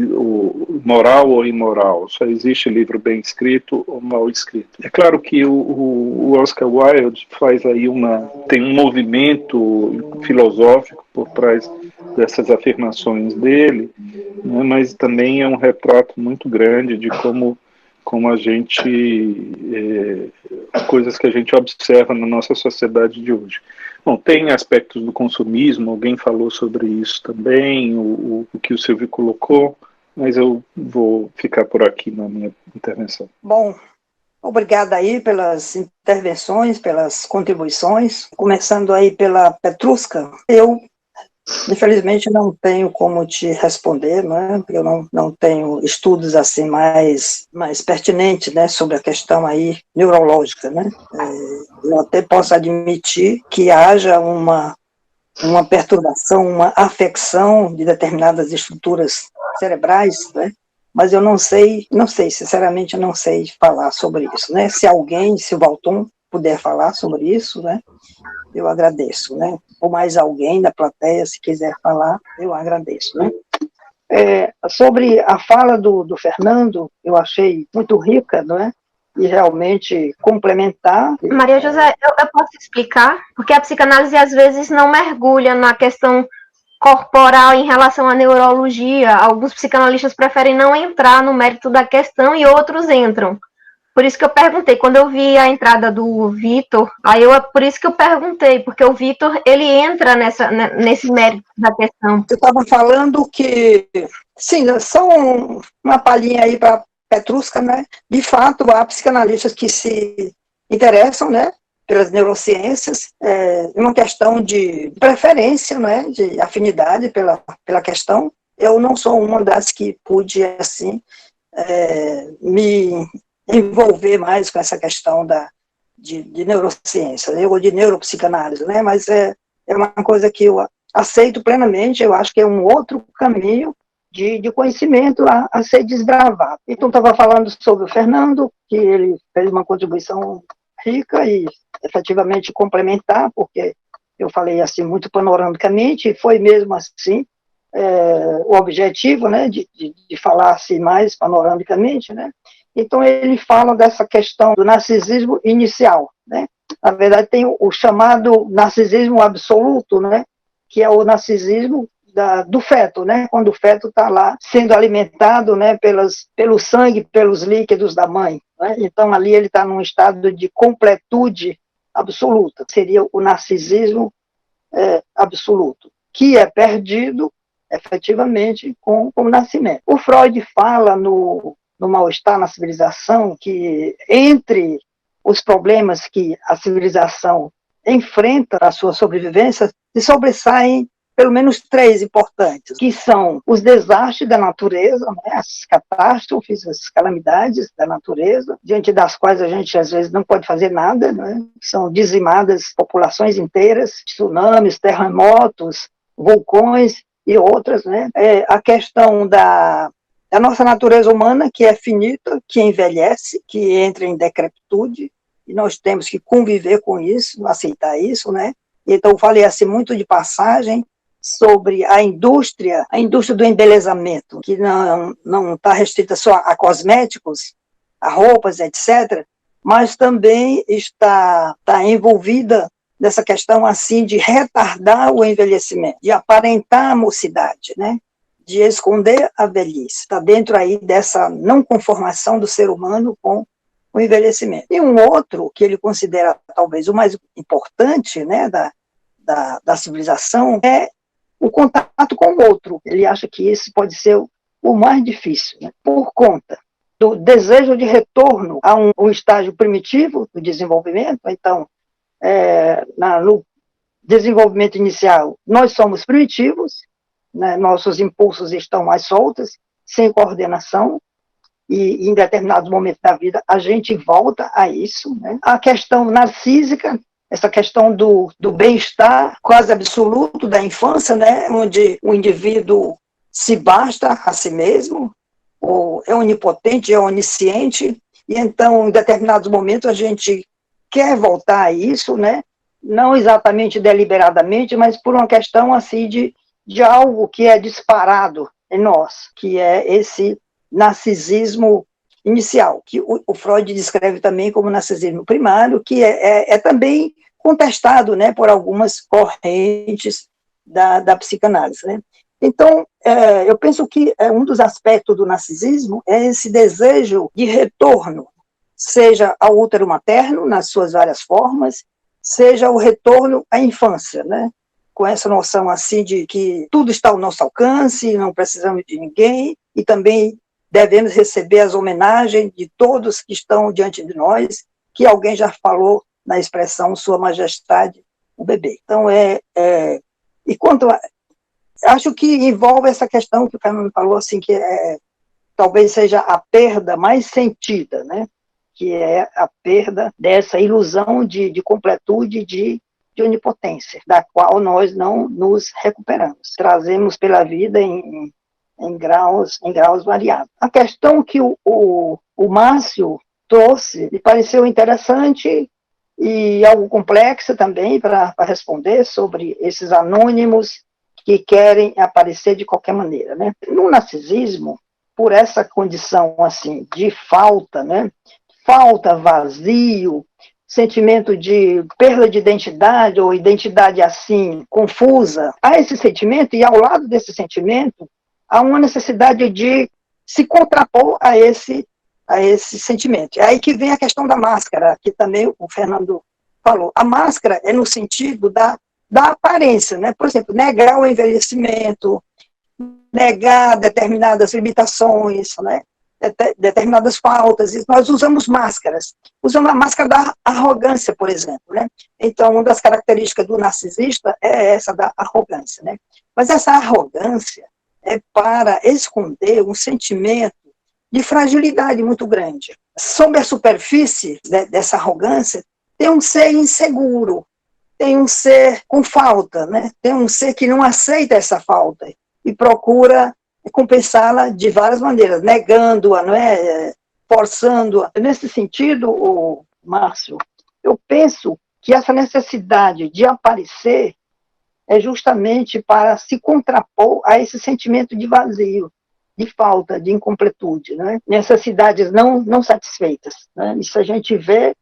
moral ou imoral, só existe livro bem escrito ou mal escrito. É claro que o Oscar Wilde faz aí tem um movimento filosófico por trás dessas afirmações dele, né, mas também é um retrato muito grande de como a gente coisas que a gente observa na nossa sociedade de hoje. Bom, tem aspectos do consumismo, alguém falou sobre isso também, o que o Silvio colocou, mas eu vou ficar por aqui na minha intervenção. Bom, obrigada aí pelas intervenções, pelas contribuições, começando aí pela Petruska. Eu, infelizmente, não tenho como te responder, né? Eu não tenho estudos assim mais pertinentes, né, sobre a questão aí neurológica, né? Eu até posso admitir que haja uma perturbação, uma afecção de determinadas estruturas cerebrais, né? Mas eu não sei, sinceramente, eu não sei falar sobre isso, né? Se o Valton puder falar sobre isso, né, eu agradeço, né? Ou mais alguém da plateia, se quiser falar, eu agradeço, né? Sobre a fala do Fernando, eu achei muito rica, não é? E realmente complementar. Maria José, eu posso explicar? Porque a psicanálise às vezes não mergulha na questão corporal em relação à neurologia. Alguns psicanalistas preferem não entrar no mérito da questão e outros entram. Por isso que eu perguntei, quando eu vi a entrada do Vitor, por isso que eu perguntei, porque o Vitor, ele entra nesse mérito da questão. Eu estava falando que, sim, só uma palhinha aí para Petrusca, né? De fato, há psicanalistas que se interessam, né, pelas neurociências, uma questão de preferência, né, de afinidade pela questão. Eu não sou uma das que pude, assim, me envolver mais com essa questão de neurociência, ou de neuropsicanálise, né, mas é uma coisa que eu aceito plenamente, eu acho que é um outro caminho de conhecimento a ser desbravado. Então, estava falando sobre o Fernando, que ele fez uma contribuição rica e efetivamente complementar, porque eu falei assim muito panoramicamente, e foi mesmo assim o objetivo, né, de falar assim mais panoramicamente, né. Então, ele fala dessa questão do narcisismo inicial, né. Na verdade, tem o chamado narcisismo absoluto, né, que é o narcisismo do feto, né, quando o feto está lá sendo alimentado, né, pelo sangue, pelos líquidos da mãe, né. Então, ali ele está num estado de completude absoluta, seria o narcisismo absoluto, que é perdido, efetivamente, com o nascimento. O Freud fala no mal-estar na civilização que, entre os problemas que a civilização enfrenta a sua sobrevivência, se sobressaem pelo menos 3 importantes, que são os desastres da natureza, né, as catástrofes, as calamidades da natureza, diante das quais a gente às vezes não pode fazer nada, né, são dizimadas populações inteiras, tsunamis, terremotos, vulcões e outras, né, a questão da nossa natureza humana, que é finita, que envelhece, que entra em decrepitude, e nós temos que conviver com isso, aceitar isso, né? Então, falei assim muito de passagem sobre a indústria do embelezamento, que não está restrita só a cosméticos, a roupas, etc., mas também está envolvida nessa questão assim de retardar o envelhecimento, de aparentar a mocidade, né? De esconder a velhice. Está dentro aí dessa não conformação do ser humano com o envelhecimento. E um outro, que ele considera talvez o mais importante, né, da civilização, é o contato com o outro. Ele acha que esse pode ser o mais difícil, né, por conta do desejo de retorno a um estágio primitivo do desenvolvimento. Então, no desenvolvimento inicial, nós somos primitivos, né, nossos impulsos estão mais soltos, sem coordenação, e em determinados momentos da vida a gente volta a isso, né? A questão narcísica, essa questão do bem-estar quase absoluto da infância, né, onde o indivíduo se basta a si mesmo, ou é onipotente, é onisciente, e então em determinados momentos a gente quer voltar a isso, né? Não exatamente deliberadamente, mas por uma questão assim de algo que é disparado em nós, que é esse narcisismo inicial, que o Freud descreve também como narcisismo primário, que é também contestado, né, por algumas correntes da psicanálise, né? Então, eu penso que um dos aspectos do narcisismo é esse desejo de retorno, seja ao útero materno, nas suas várias formas, seja o retorno à infância, né? Com essa noção assim de que tudo está ao nosso alcance, não precisamos de ninguém, e também devemos receber as homenagens de todos que estão diante de nós, que alguém já falou na expressão Sua Majestade, o bebê. Então, e quanto acho que envolve essa questão que o Fernando falou, assim, que talvez seja a perda mais sentida, né? Que é a perda dessa ilusão de completude, de onipotência, da qual nós não nos recuperamos. Trazemos pela vida em graus variados. A questão que o Márcio trouxe me pareceu interessante e algo complexa também para responder sobre esses anônimos que querem aparecer de qualquer maneira, né? No narcisismo, por essa condição assim de falta, né? Falta, vazio, sentimento de perda de identidade ou identidade assim confusa, há esse sentimento e ao lado desse sentimento há uma necessidade de se contrapor a esse sentimento. É aí que vem a questão da máscara, que também o Fernando falou. A máscara é no sentido da aparência, né? Por exemplo, negar o envelhecimento, negar determinadas limitações, né? Determinadas faltas. E nós usamos máscaras. Usamos a máscara da arrogância, por exemplo, né? Então, uma das características do narcisista é essa da arrogância, né? Mas essa arrogância é para esconder um sentimento de fragilidade muito grande. Sob a superfície dessa arrogância, tem um ser inseguro, tem um ser com falta, né? Tem um ser que não aceita essa falta e procura compensá-la de várias maneiras, negando-a, não é? Forçando-a. Nesse sentido, Márcio, eu penso que essa necessidade de aparecer é justamente para se contrapor a esse sentimento de vazio, de falta, de incompletude, né? Necessidades não satisfeitas, né? Isso a gente vê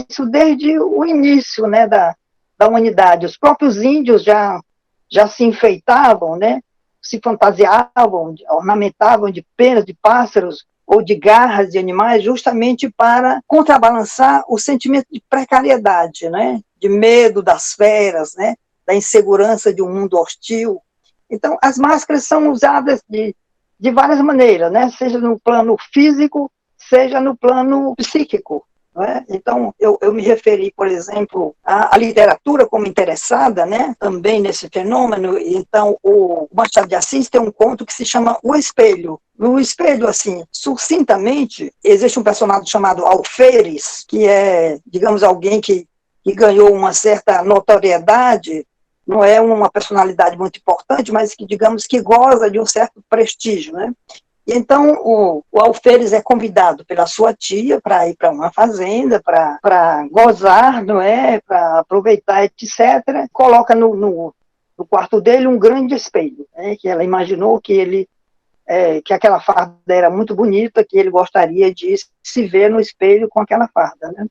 isso desde o início, né, da humanidade. Os próprios índios já se enfeitavam, né? Se fantasiavam, ornamentavam de penas de pássaros ou de garras de animais, justamente para contrabalançar o sentimento de precariedade, né? De medo das feras, né? Da insegurança de um mundo hostil. Então, as máscaras são usadas de várias maneiras, né? Seja no plano físico, seja no plano psíquico. Não é? Então, eu me referi, por exemplo, à literatura como interessada, né? Também nesse fenômeno. Então, o Machado de Assis tem um conto que se chama O Espelho. No Espelho, assim, sucintamente, existe um personagem chamado Alferes, que é, digamos, alguém que ganhou uma certa notoriedade. Não é uma personalidade muito importante, mas que, digamos, que goza de um certo prestígio, né? E então, o Alferes é convidado pela sua tia para ir para uma fazenda, para gozar, não é? Para aproveitar, etc. Coloca no quarto dele um grande espelho, né? Que ela imaginou que que aquela farda era muito bonita, que ele gostaria de se ver no espelho com aquela farda, né?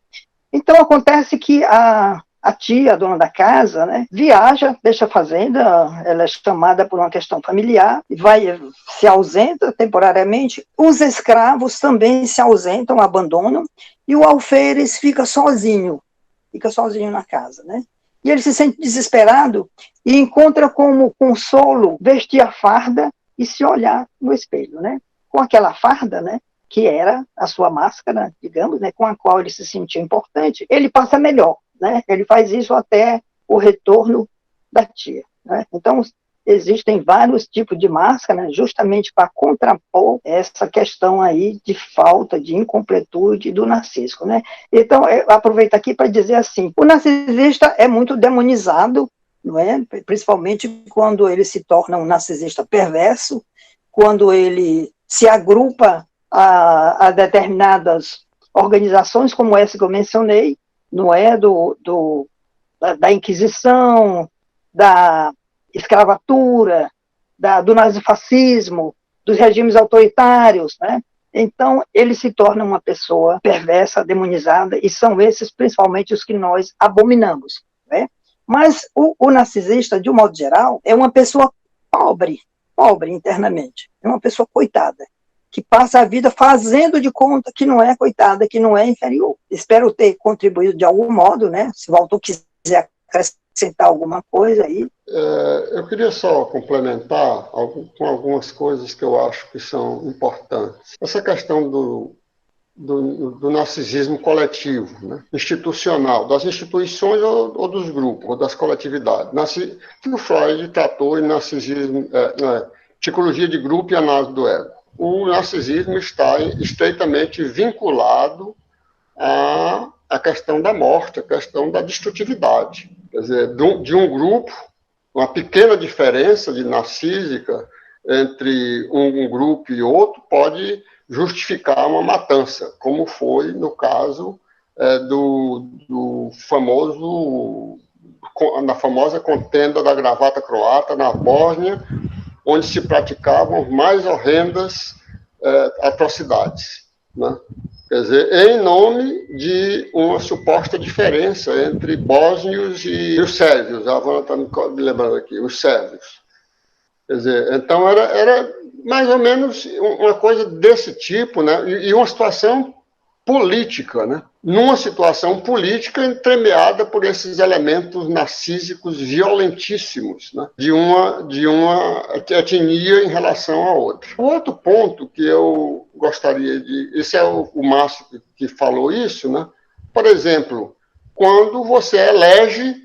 Então, acontece que a tia, a dona da casa, né, viaja, deixa a fazenda, ela é chamada por uma questão familiar, se ausenta temporariamente, os escravos também se ausentam, abandonam, e o Alferes fica sozinho na casa, né? E ele se sente desesperado e encontra como consolo vestir a farda e se olhar no espelho, né? Com aquela farda, né, que era a sua máscara, digamos, né, com a qual ele se sentia importante, ele passa melhor. Né? Ele faz isso até o retorno da tia. Né? Então, existem vários tipos de máscara, né, justamente para contrapor essa questão aí de falta, de incompletude do narcisismo. Né? Então, eu aproveito aqui para dizer assim, o narcisista é muito demonizado, não é? Principalmente quando ele se torna um narcisista perverso, quando ele se agrupa a determinadas organizações como essa que eu mencionei, não é, da Inquisição, da escravatura, do nazifascismo, dos regimes autoritários, né? Então, ele se torna uma pessoa perversa, demonizada, e são esses principalmente os que nós abominamos, né? Mas o narcisista, de um modo geral, é uma pessoa pobre internamente, é uma pessoa coitada, que passa a vida fazendo de conta que não é coitada, que não é inferior. Espero ter contribuído de algum modo, né? Se o autor quiser acrescentar alguma coisa aí. Eu queria só complementar com algumas coisas que eu acho que são importantes. Essa questão do narcisismo coletivo, né? Institucional, das instituições ou dos grupos, ou das coletividades. O Freud tratou em narcisismo, psicologia de grupo e análise do ego. O narcisismo está estreitamente vinculado à questão da morte, à questão da destrutividade. Quer dizer, de um grupo, uma pequena diferença de narcísica entre um grupo e outro pode justificar uma matança, como foi no caso na famosa contenda da gravata croata, na Bósnia, onde se praticavam mais horrendas atrocidades, né? Quer dizer, em nome de uma suposta diferença entre bósnios e os sérvios. A Havana está me lembrando aqui, os sérvios. Quer dizer, então era mais ou menos uma coisa desse tipo, né? E uma situação política, né? Numa situação política entremeada por esses elementos narcísicos violentíssimos, né? de uma etnia em relação a outra. O outro ponto que eu gostaria de... Esse é o Márcio que falou isso, né? Por exemplo, quando você elege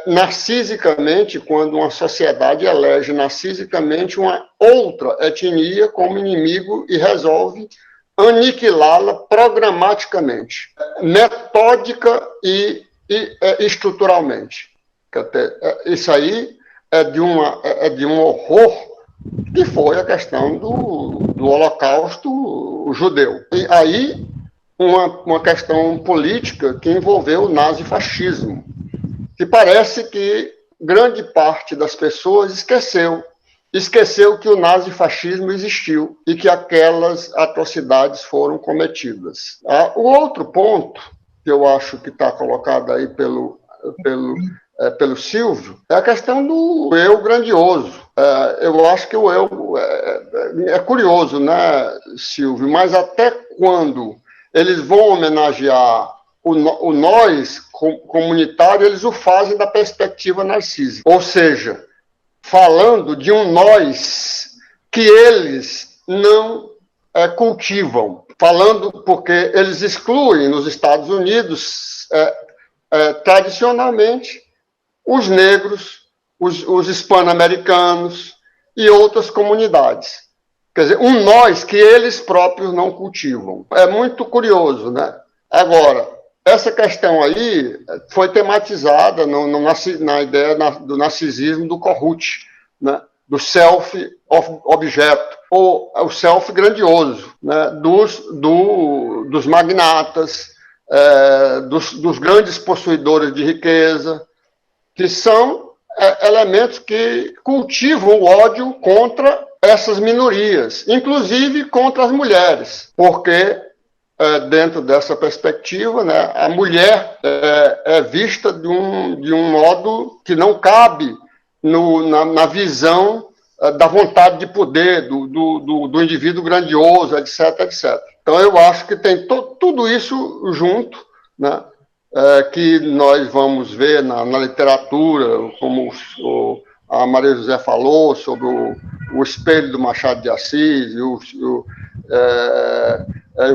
narcisicamente, quando uma sociedade elege narcisicamente uma outra etnia como inimigo e resolve aniquilá-la programaticamente, metódica e estruturalmente. Isso aí é de um horror, que foi a questão do Holocausto judeu. E aí uma questão política que envolveu o nazifascismo, que parece que grande parte das pessoas esqueceu que o nazifascismo existiu e que aquelas atrocidades foram cometidas. O outro ponto, que eu acho que está colocado aí pelo Silvio, é a questão do eu grandioso. Eu acho que o eu é curioso, né, Silvio? Mas até quando eles vão homenagear o nós comunitário, eles o fazem da perspectiva narcísica. Ou seja, falando de um nós que eles não cultivam. Falando porque eles excluem nos Estados Unidos, tradicionalmente, os negros, os hispano-americanos e outras comunidades. Quer dizer, um nós que eles próprios não cultivam. É muito curioso, né? Agora, essa questão aí foi tematizada na ideia do narcisismo do Corrute, né? Do self-objeto, ou o self grandioso, né? dos magnatas, dos grandes possuidores de riqueza, que são elementos que cultivam o ódio contra essas minorias, inclusive contra as mulheres, porque dentro dessa perspectiva, né, a mulher é vista de um modo que não cabe na visão da vontade de poder do indivíduo grandioso, etc, etc. Então, eu acho que tem tudo isso junto, né, que nós vamos ver na literatura, como a Maria José falou, sobre o espelho do Machado de Assis, e o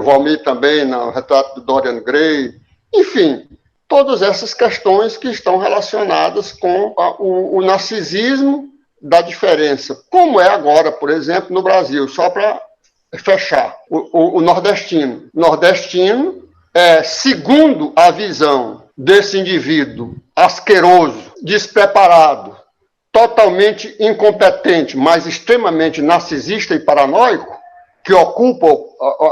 Valmir também, no retrato do Dorian Gray. Enfim, todas essas questões que estão relacionadas com o narcisismo da diferença, como é agora, por exemplo, no Brasil, só para fechar, o nordestino. Nordestino segundo a visão desse indivíduo asqueroso, despreparado, totalmente incompetente, mas extremamente narcisista e paranoico, que ocupa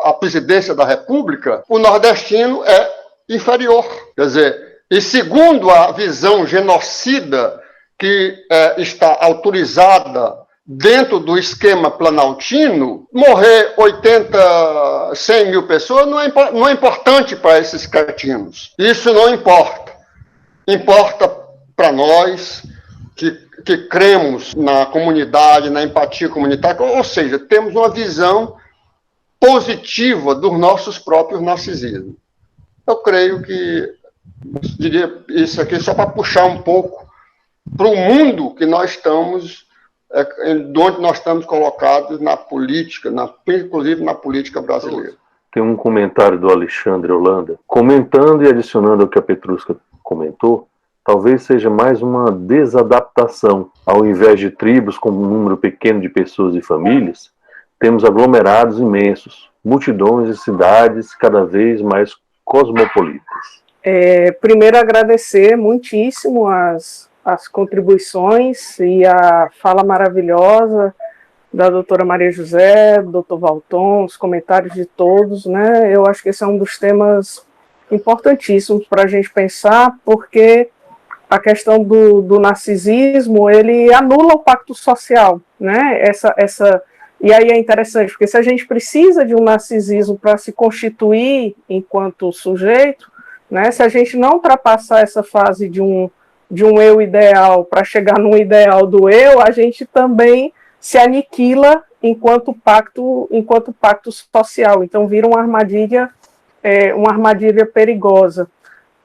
a presidência da República, o nordestino é inferior. Quer dizer, e segundo a visão genocida que está autorizada dentro do esquema planaltino, morrer 80, 100 mil pessoas não é importante para esses cretinos. Isso não importa. Importa para nós que cremos na comunidade, na empatia comunitária, ou seja, temos uma visão positiva dos nossos próprios narcisismos. Eu creio que, diria isso aqui só para puxar um pouco para o mundo que nós estamos, de onde nós estamos colocados na política, inclusive na política brasileira. Tem um comentário do Alexandre Holanda, comentando e adicionando ao que a Petruska comentou, talvez seja mais uma desadaptação. Ao invés de tribos com um número pequeno de pessoas e famílias, temos aglomerados imensos, multidões de cidades cada vez mais cosmopolitas. Primeiro, agradecer muitíssimo as contribuições e a fala maravilhosa da doutora Maria José, do doutor Valton, os comentários de todos, né? Eu acho que esse é um dos temas importantíssimos para a gente pensar, porque a questão do narcisismo, ele anula o pacto social, né? E aí é interessante, porque se a gente precisa de um narcisismo para se constituir enquanto sujeito, né? Se a gente não ultrapassar essa fase de um eu ideal para chegar num ideal do eu, a gente também se aniquila enquanto pacto social. Então vira uma armadilha perigosa.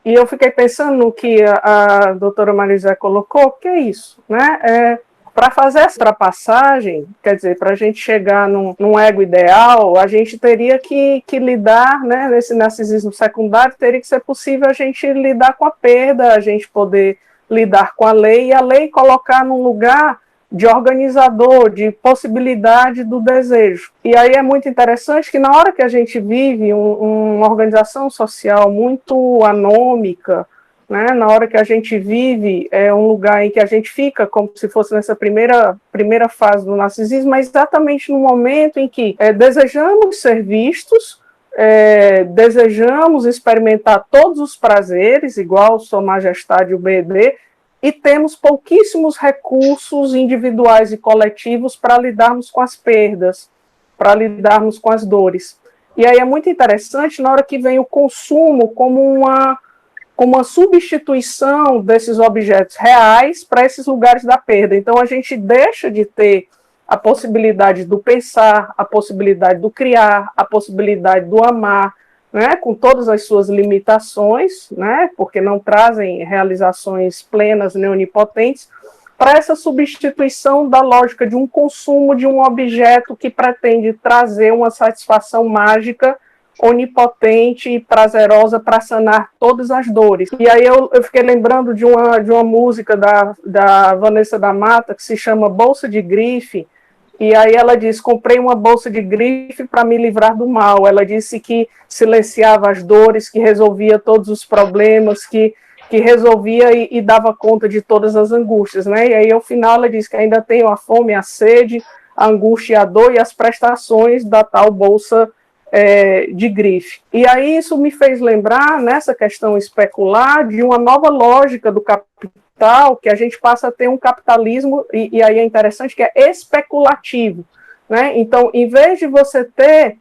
E eu fiquei pensando no que a doutora Maria José colocou, que é isso, né? Para fazer essa ultrapassagem, quer dizer, para a gente chegar num ego ideal, a gente teria que lidar, né, nesse narcisismo secundário, teria que ser possível a gente lidar com a perda, a gente poder lidar com a lei, e a lei colocar num lugar de organizador, de possibilidade do desejo. E aí é muito interessante que na hora que a gente vive uma organização social muito anômica, né, na hora que a gente vive um lugar em que a gente fica como se fosse nessa primeira fase do narcisismo, mas exatamente no momento em que desejamos ser vistos, desejamos experimentar todos os prazeres, igual Sua Majestade o BD, e temos pouquíssimos recursos individuais e coletivos para lidarmos com as perdas, para lidarmos com as dores. E aí é muito interessante na hora que vem o consumo como uma substituição desses objetos reais para esses lugares da perda. Então a gente deixa de ter a possibilidade do pensar, a possibilidade do criar, a possibilidade do amar, né, com todas as suas limitações, né, porque não trazem realizações plenas nem onipotentes, para essa substituição da lógica de um consumo de um objeto que pretende trazer uma satisfação mágica, onipotente e prazerosa para sanar todas as dores. E aí eu fiquei lembrando de uma música da Vanessa da Mata, que se chama Bolsa de Grife. E aí ela diz, comprei uma bolsa de grife para me livrar do mal. Ela disse que silenciava as dores, que resolvia todos os problemas, que resolvia e dava conta de todas as angústias, né? E aí, ao final, ela diz que ainda tenho a fome, a sede, a angústia, a dor e as prestações da tal bolsa de grife. E aí isso me fez lembrar, nessa questão especular, de uma nova lógica do capital, que a gente passa a ter um capitalismo, e aí é interessante, que é especulativo, né? Então, em vez de você ter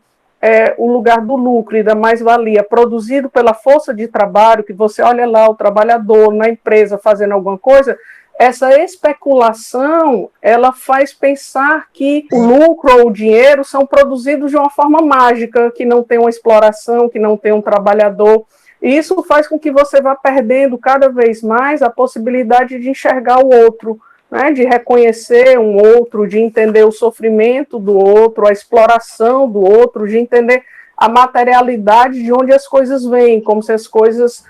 o lugar do lucro e da mais-valia produzido pela força de trabalho, que você olha lá o trabalhador na empresa fazendo alguma coisa, essa especulação, ela faz pensar que o lucro ou o dinheiro são produzidos de uma forma mágica, que não tem uma exploração, que não tem um trabalhador. E isso faz com que você vá perdendo cada vez mais a possibilidade de enxergar o outro, né, de reconhecer um outro, de entender o sofrimento do outro, a exploração do outro, de entender a materialidade de onde as coisas vêm, como se as coisas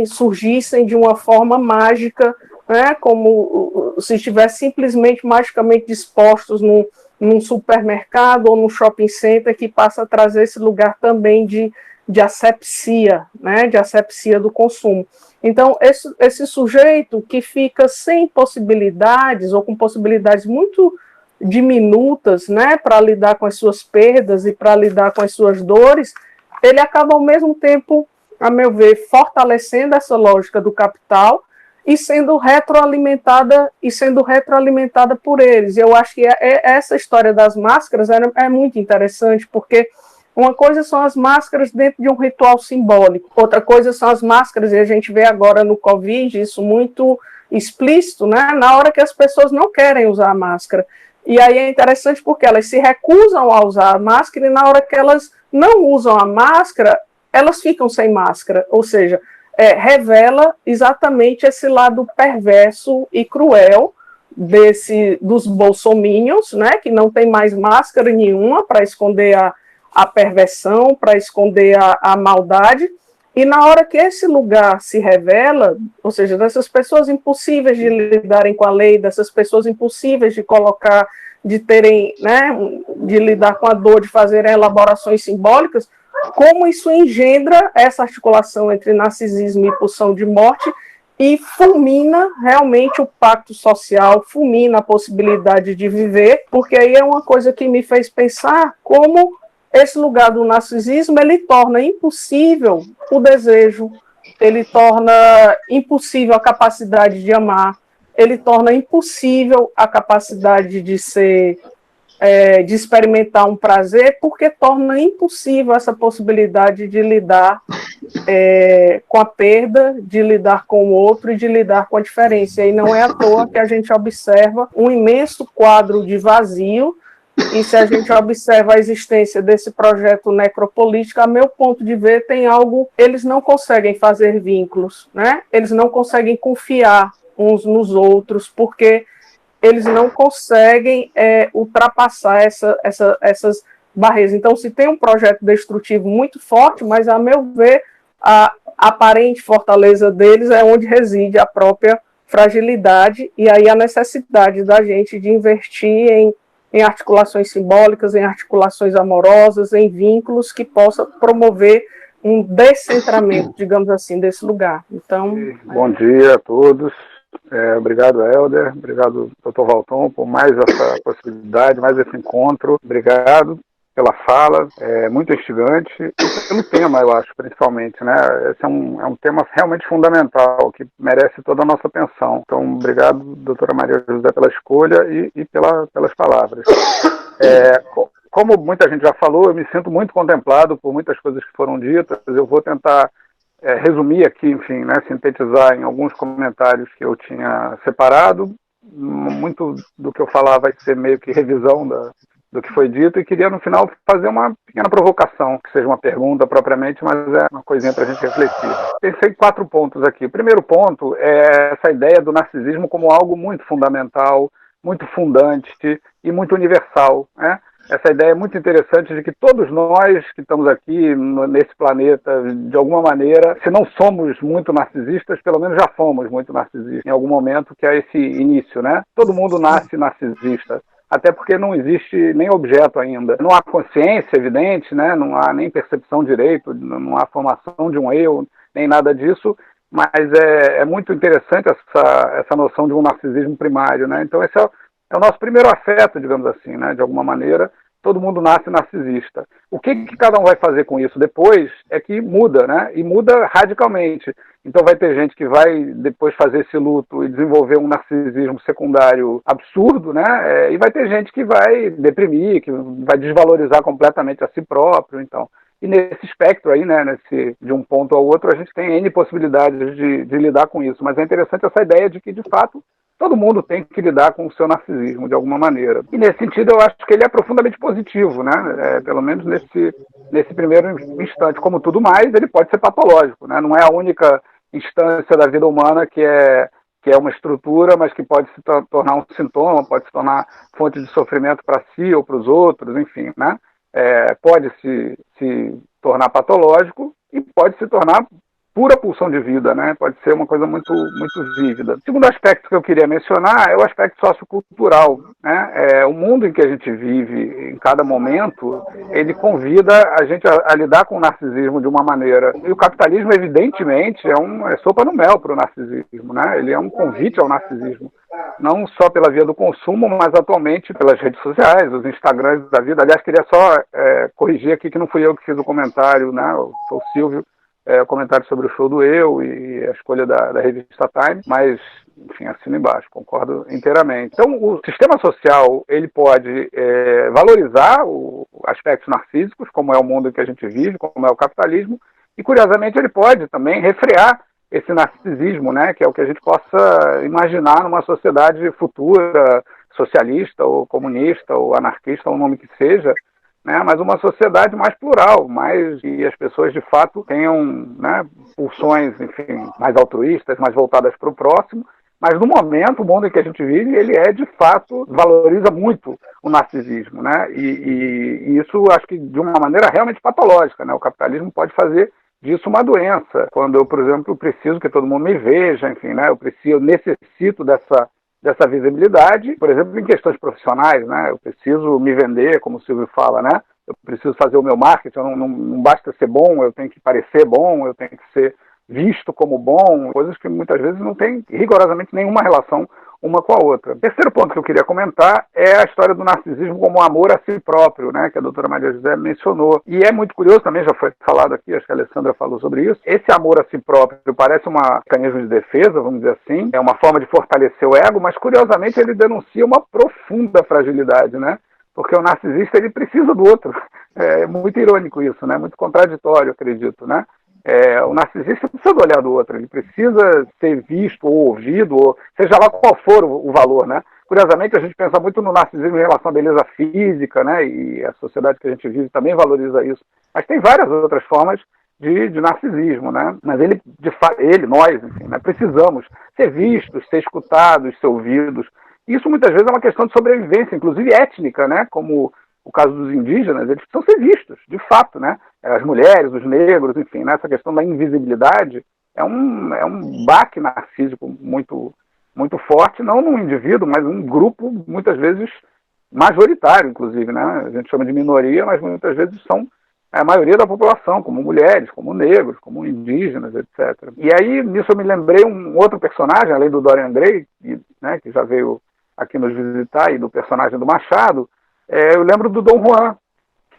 surgissem de uma forma mágica, né, como se estivessem simplesmente magicamente dispostos num supermercado ou num shopping center, que passa a trazer esse lugar também de asepsia, né, de asepsia do consumo. Então, esse sujeito que fica sem possibilidades, ou com possibilidades muito diminutas, né, para lidar com as suas perdas e para lidar com as suas dores, ele acaba ao mesmo tempo, a meu ver, fortalecendo essa lógica do capital e sendo retroalimentada por eles. Eu acho que essa história das máscaras é muito interessante, porque uma coisa são as máscaras dentro de um ritual simbólico, outra coisa são as máscaras, e a gente vê agora no Covid isso muito explícito, né, na hora que as pessoas não querem usar a máscara. E aí é interessante porque elas se recusam a usar a máscara, e na hora que elas não usam a máscara, elas ficam sem máscara, ou seja, revela exatamente esse lado perverso e cruel dos bolsominions, né, que não tem mais máscara nenhuma para esconder a perversão, para esconder a maldade, e na hora que esse lugar se revela, ou seja, dessas pessoas impossíveis de lidarem com a lei, dessas pessoas impossíveis de terem, né, de lidar com a dor, de fazerem elaborações simbólicas, como isso engendra essa articulação entre narcisismo e pulsão de morte e fulmina realmente o pacto social, fulmina a possibilidade de viver, porque aí é uma coisa que me fez pensar como esse lugar do narcisismo, ele torna impossível o desejo, ele torna impossível a capacidade de amar, ele torna impossível a capacidade de de experimentar um prazer, porque torna impossível essa possibilidade de lidar com a perda, de lidar com o outro e de lidar com a diferença. E não é à toa que a gente observa um imenso quadro de vazio, e se a gente observa a existência desse projeto necropolítico, a meu ponto de ver, tem algo, eles não conseguem fazer vínculos, né? Eles não conseguem confiar uns nos outros, porque eles não conseguem ultrapassar essas barreiras. Então, se tem um projeto destrutivo muito forte, mas, a meu ver, a aparente fortaleza deles é onde reside a própria fragilidade, e aí a necessidade da gente de investir em articulações simbólicas, em articulações amorosas, em vínculos que possa promover um descentramento, digamos assim, desse lugar. Então, bom dia a todos. Obrigado, Helder. Obrigado, Dr. Valton, por mais essa possibilidade, mais esse encontro. Obrigado pela fala, muito instigante, e pelo tema, eu acho, principalmente, né? Esse é um tema realmente fundamental, que merece toda a nossa atenção. Então, obrigado, doutora Maria José, pela escolha e pelas palavras. Como muita gente já falou, eu me sinto muito contemplado por muitas coisas que foram ditas. Eu vou tentar resumir aqui, enfim, né, sintetizar em alguns comentários que eu tinha separado. Muito do que eu falar vai ser meio que revisão do que foi dito, e queria, no final, fazer uma pequena provocação, que seja uma pergunta propriamente, mas é uma coisinha para a gente refletir. Pensei em 4 pontos aqui. O primeiro ponto é essa ideia do narcisismo como algo muito fundamental, muito fundante e muito universal, né? Essa ideia é muito interessante de que todos nós que estamos aqui nesse planeta, de alguma maneira, se não somos muito narcisistas, pelo menos já fomos muito narcisistas em algum momento, que é esse início, né? Todo mundo nasce narcisista, até porque não existe nem objeto ainda. Não há consciência evidente, né? Não há nem percepção direito, não há formação de um eu, nem nada disso, mas é muito interessante essa noção de um narcisismo primário, né? Então esse é o nosso primeiro afeto, digamos assim, né? De alguma maneira, todo mundo nasce narcisista. O que cada um vai fazer com isso depois é que muda, né? E muda radicalmente. Então vai ter gente que vai depois fazer esse luto e desenvolver um narcisismo secundário absurdo, né? E vai ter gente que vai deprimir, que vai desvalorizar completamente a si próprio, então. E nesse espectro aí, né, de um ponto ao outro, a gente tem N possibilidades de lidar com isso. Mas é interessante essa ideia de que, de fato, todo mundo tem que lidar com o seu narcisismo, de alguma maneira. E, nesse sentido, eu acho que ele é profundamente positivo, né? Pelo menos nesse primeiro instante. Como tudo mais, ele pode ser patológico, né? Não é a única instância da vida humana que é uma estrutura, mas que pode se tornar um sintoma, pode se tornar fonte de sofrimento para si ou para os outros, enfim, né? Pode se tornar patológico e pode se tornar pura pulsão de vida, né? Pode ser uma coisa muito, muito vívida. O segundo aspecto que eu queria mencionar é o aspecto sociocultural, né? O mundo em que a gente vive, em cada momento, ele convida a gente a lidar com o narcisismo de uma maneira. E o capitalismo, evidentemente, é sopa no mel para o narcisismo, né? Ele é um convite ao narcisismo. Não só pela via do consumo, mas atualmente pelas redes sociais, os Instagrams da vida. Aliás, queria só corrigir aqui que não fui eu que fiz o comentário, né? Foi o Silvio, comentário sobre o show do Eu e a escolha da revista Time, mas, enfim, assino embaixo, concordo inteiramente. Então, o sistema social, ele pode valorizar aspectos narcísicos, como é o mundo em que a gente vive, como é o capitalismo, e, curiosamente, ele pode também refrear esse narcisismo, né, que é o que a gente possa imaginar numa sociedade futura, socialista, ou comunista, ou anarquista, ou o nome que seja, né, mas uma sociedade mais plural, e as pessoas de fato tenham, né, pulsões, enfim, mais altruístas, mais voltadas para o próximo, mas no momento, o mundo em que a gente vive, ele de fato, valoriza muito o narcisismo, né, e isso acho que de uma maneira realmente patológica, né, o capitalismo pode fazer disso uma doença, quando eu, por exemplo, preciso que todo mundo me veja, enfim, né, eu necessito dessa visibilidade, por exemplo, em questões profissionais, né? Eu preciso me vender, como o Silvio fala, né? Eu preciso fazer o meu marketing, não basta ser bom, eu tenho que parecer bom, eu tenho que ser visto como bom, coisas que muitas vezes não têm rigorosamente nenhuma relação uma com a outra. O terceiro ponto que eu queria comentar é a história do narcisismo como amor a si próprio, né, que a doutora Maria José mencionou. E é muito curioso, também já foi falado aqui, acho que a Alessandra falou sobre isso. Esse amor a si próprio parece um mecanismo de defesa, vamos dizer assim, é uma forma de fortalecer o ego, mas curiosamente ele denuncia uma profunda fragilidade, né? Porque o narcisista ele precisa do outro. É muito irônico isso, né? Muito contraditório, acredito, né? O narcisista precisa do olhar do outro, ele precisa ser visto ou ouvido, ou seja lá qual for o valor, né? Curiosamente, a gente pensa muito no narcisismo em relação à beleza física, né? E a sociedade que a gente vive também valoriza isso. Mas tem várias outras formas de narcisismo, né? Mas nós, enfim, né? Precisamos ser vistos, ser escutados, ser ouvidos. Isso muitas vezes é uma questão de sobrevivência, inclusive étnica, né? Como o caso dos indígenas, eles precisam ser vistos, de fato, né? As mulheres, os negros, enfim, né? Essa questão da invisibilidade é um baque narcísico muito, muito forte, não num indivíduo, mas num grupo, muitas vezes, majoritário, inclusive, né? A gente chama de minoria, mas muitas vezes são a maioria da população, como mulheres, como negros, como indígenas, etc. E aí, nisso eu me lembrei um outro personagem, além do Dorian Gray, né, que já veio aqui nos visitar, e do personagem do Machado, eu lembro do Dom Juan,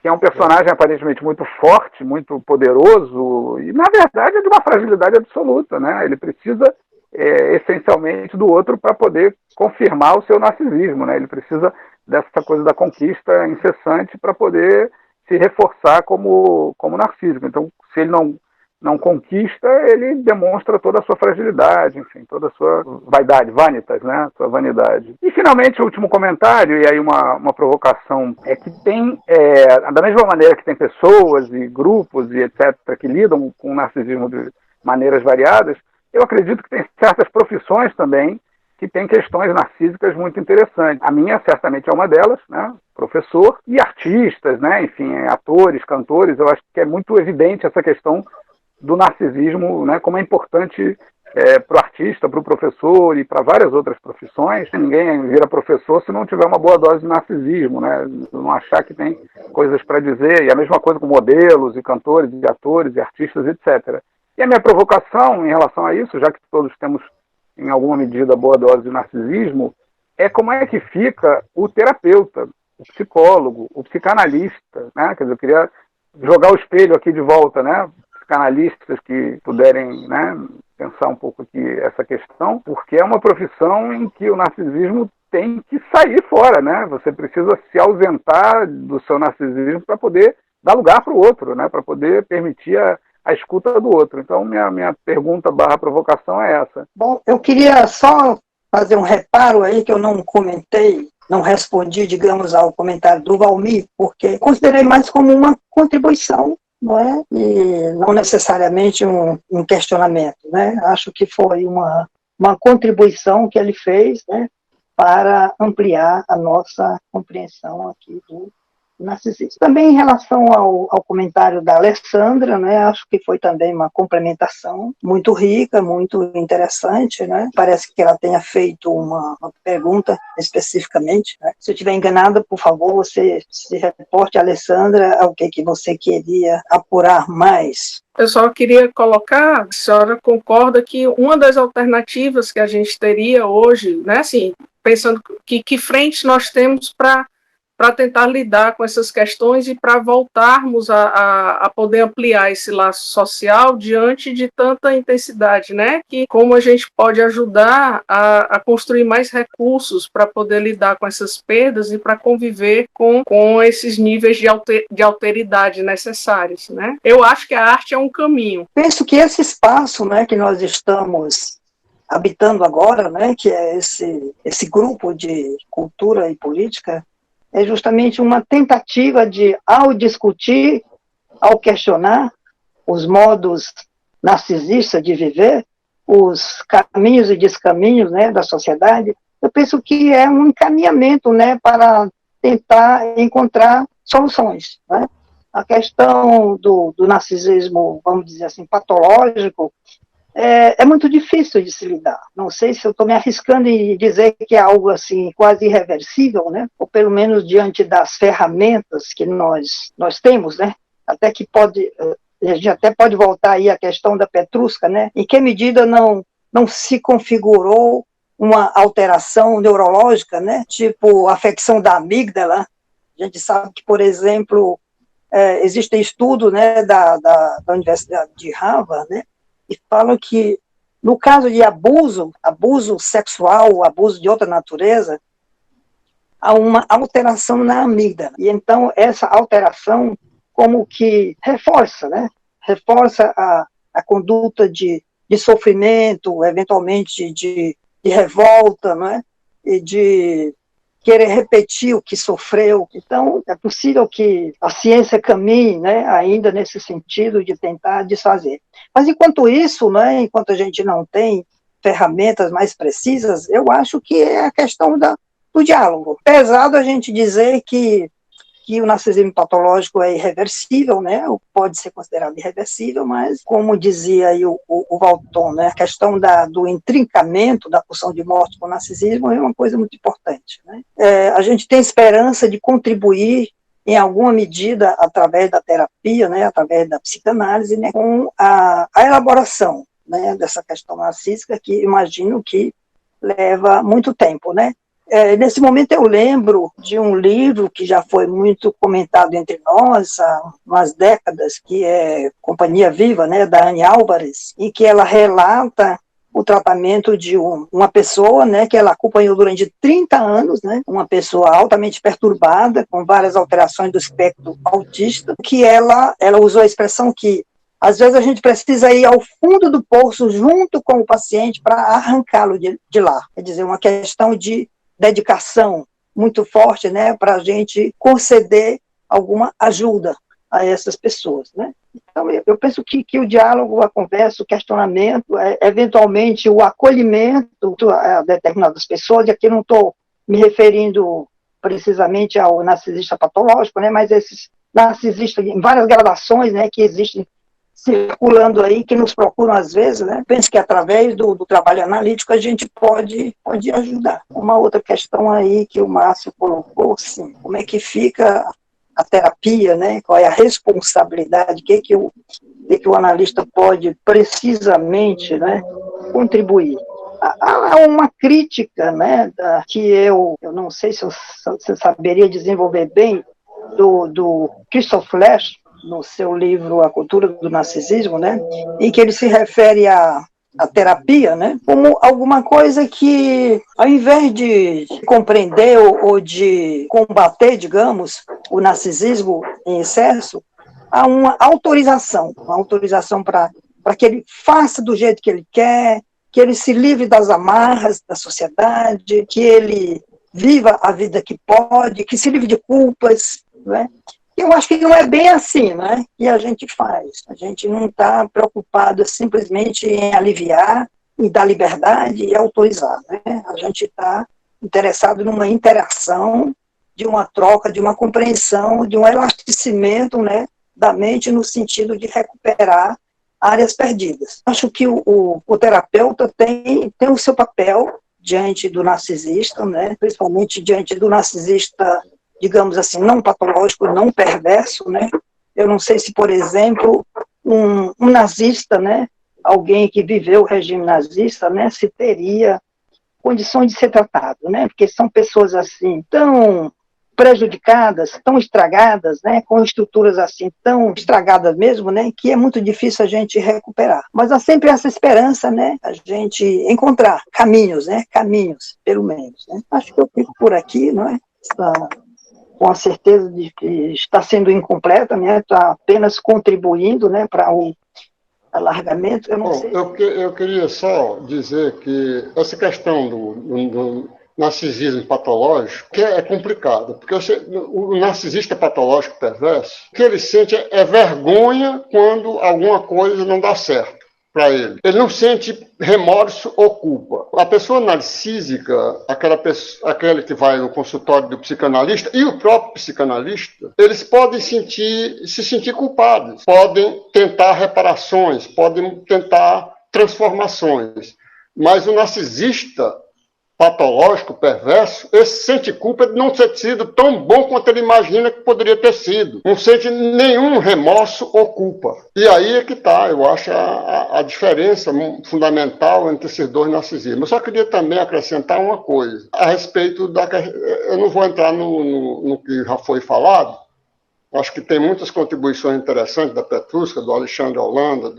que é um personagem aparentemente muito forte, muito poderoso, e na verdade é de uma fragilidade absoluta, né? Ele precisa essencialmente do outro para poder confirmar o seu narcisismo, né? Ele precisa dessa coisa da conquista incessante para poder se reforçar como narcísico. Então, se ele não conquista, ele demonstra toda a sua fragilidade, enfim, toda a sua vaidade, vanitas, né? Sua vanidade. E, finalmente, o último comentário, e aí uma provocação, é que tem, da mesma maneira que tem pessoas e grupos e etc. que lidam com o narcisismo de maneiras variadas, eu acredito que tem certas profissões também que tem questões narcísicas muito interessantes. A minha, certamente, é uma delas, né? Professor, e artistas, né? Enfim, atores, cantores, eu acho que é muito evidente essa questão do narcisismo, né, como é importante para o artista, para o professor e para várias outras profissões. Ninguém vira professor se não tiver uma boa dose de narcisismo, né, não achar que tem coisas para dizer, e a mesma coisa com modelos e cantores e atores e artistas, etc. E a minha provocação em relação a isso, já que todos temos em alguma medida boa dose de narcisismo, é como é que fica o terapeuta, o psicólogo, o psicanalista, né? Quer dizer, eu queria jogar o espelho aqui de volta, né? Psicanalistas que puderem, né, pensar um pouco aqui essa questão, porque é uma profissão em que o narcisismo tem que sair fora, né? Você precisa se ausentar do seu narcisismo para poder dar lugar para o outro, né? Para poder permitir a escuta do outro. Então, minha pergunta / provocação é essa. Bom, eu queria só fazer um reparo aí que eu não comentei, não respondi, digamos, ao comentário do Valmir, porque considerei mais como uma contribuição, não é? E não necessariamente um questionamento, né? Acho que foi uma contribuição que ele fez, né, para ampliar a nossa compreensão aqui do narcisismo. Também em relação ao comentário da Alessandra, né, acho que foi também uma complementação muito rica, muito interessante, né? Parece que ela tenha feito uma pergunta especificamente, né? Se eu estiver enganada, por favor, você se reporte, Alessandra, ao que você queria apurar mais. Eu só queria colocar, a senhora concorda que uma das alternativas que a gente teria hoje, né, assim, pensando que frente nós temos para tentar lidar com essas questões e para voltarmos a poder ampliar esse laço social diante de tanta intensidade, né? Que como a gente pode ajudar a construir mais recursos para poder lidar com essas perdas e para conviver com esses níveis de alteridade necessários, né? Eu acho que a arte é um caminho. Penso que esse espaço, né, que nós estamos habitando agora, né, que é esse grupo de cultura e política, é justamente uma tentativa de, ao discutir, ao questionar os modos narcisistas de viver, os caminhos e descaminhos, né, da sociedade, eu penso que é um encaminhamento, né, para tentar encontrar soluções, né? A questão do narcisismo, vamos dizer assim, patológico, é muito difícil de se lidar. Não sei se eu estou me arriscando em dizer que é algo assim quase irreversível, né? Ou pelo menos diante das ferramentas que nós temos, né? Até que a gente até pode voltar aí à questão da Petrusca, né? Em que medida não se configurou uma alteração neurológica, né? Tipo afecção da amígdala. A gente sabe que, por exemplo, existem estudos, né, da Universidade de Harvard, né, e falam que no caso de abuso sexual, abuso de outra natureza, há uma alteração na amígdala. E então essa alteração como que reforça, né? Reforça a conduta de sofrimento, eventualmente de revolta, né? E de querer repetir o que sofreu. Então, é possível que a ciência caminhe, né, ainda nesse sentido de tentar desfazer. Mas, enquanto isso, né, enquanto a gente não tem ferramentas mais precisas, eu acho que é a questão do diálogo. Apesar da gente dizer que o narcisismo patológico é irreversível, né, ou pode ser considerado irreversível, mas, como dizia aí o Valton, né, a questão do intrincamento da pulsão de morte com o narcisismo é uma coisa muito importante. Né? A gente tem esperança de contribuir, em alguma medida, através da terapia, né, através da psicanálise, né, com a elaboração, né, dessa questão narcísica, que imagino que leva muito tempo, né? Nesse momento eu lembro de um livro que já foi muito comentado entre nós há umas décadas, que é Companhia Viva, né, da Anne Álvares, em que ela relata o tratamento de uma pessoa, né, que ela acompanhou durante 30 anos, né, uma pessoa altamente perturbada, com várias alterações do espectro autista, que ela usou a expressão que às vezes a gente precisa ir ao fundo do poço junto com o paciente para arrancá-lo de lá. Quer dizer, uma questão de dedicação muito forte, né, para a gente conceder alguma ajuda a essas pessoas, né. Então, eu penso que o diálogo, a conversa, o questionamento, eventualmente o acolhimento a determinadas pessoas, e aqui não estou me referindo precisamente ao narcisista patológico, né, mas esses narcisistas em várias gradações, né, que existem circulando aí, que nos procuram às vezes, né? Penso que através do trabalho analítico a gente pode ajudar. Uma outra questão aí que o Márcio colocou, sim, como é que fica a terapia, né? Qual é a responsabilidade, o que o analista pode precisamente, né, contribuir. Há uma crítica, né, que eu não sei se você saberia desenvolver bem, do Christoph Lasch, no seu livro A Cultura do Narcisismo, né, em que ele se refere à terapia, né, como alguma coisa que, ao invés de compreender ou de combater, digamos, o narcisismo em excesso, há uma autorização para que ele faça do jeito que ele quer, que ele se livre das amarras da sociedade, que ele viva a vida que pode, que se livre de culpas, né? Eu acho que não é bem assim, né, que a gente faz. A gente não está preocupado simplesmente em aliviar e dar liberdade e autorizar, né? A gente está interessado numa interação, de uma troca, de uma compreensão, de um elastecimento, né, da mente no sentido de recuperar áreas perdidas. Acho que o terapeuta tem o seu papel diante do narcisista, né, principalmente diante do narcisista, digamos assim, não patológico, não perverso, né? Eu não sei se, por exemplo, um nazista, né, alguém que viveu o regime nazista, né, se teria condições de ser tratado, né? Porque são pessoas assim tão prejudicadas, tão estragadas, né, com estruturas assim tão estragadas mesmo, né, que é muito difícil a gente recuperar. Mas há sempre essa esperança, né, a gente encontrar caminhos, né, caminhos, pelo menos, né. Acho que eu fico por aqui, não é? Com a certeza de que está sendo incompleta, né? Está apenas contribuindo, né, para o alargamento. Eu não sei. Eu queria só dizer que essa questão do narcisismo patológico que é complicado, porque o narcisista patológico perverso, o que ele sente é vergonha quando alguma coisa não dá certo para ele. Ele não sente remorso ou culpa. A pessoa narcísica, aquela que vai no consultório do psicanalista e o próprio psicanalista, eles podem se sentir culpados, podem tentar reparações, podem tentar transformações. Mas o narcisista patológico, perverso, esse sente culpa de não ter sido tão bom quanto ele imagina que poderia ter sido. Não sente nenhum remorso ou culpa. E aí é que está, eu acho, a diferença fundamental entre esses dois narcisismos. Eu só queria também acrescentar uma coisa a respeito da... Eu não vou entrar no que já foi falado. Acho que tem muitas contribuições interessantes da Petrusca, do Alexandre Holanda,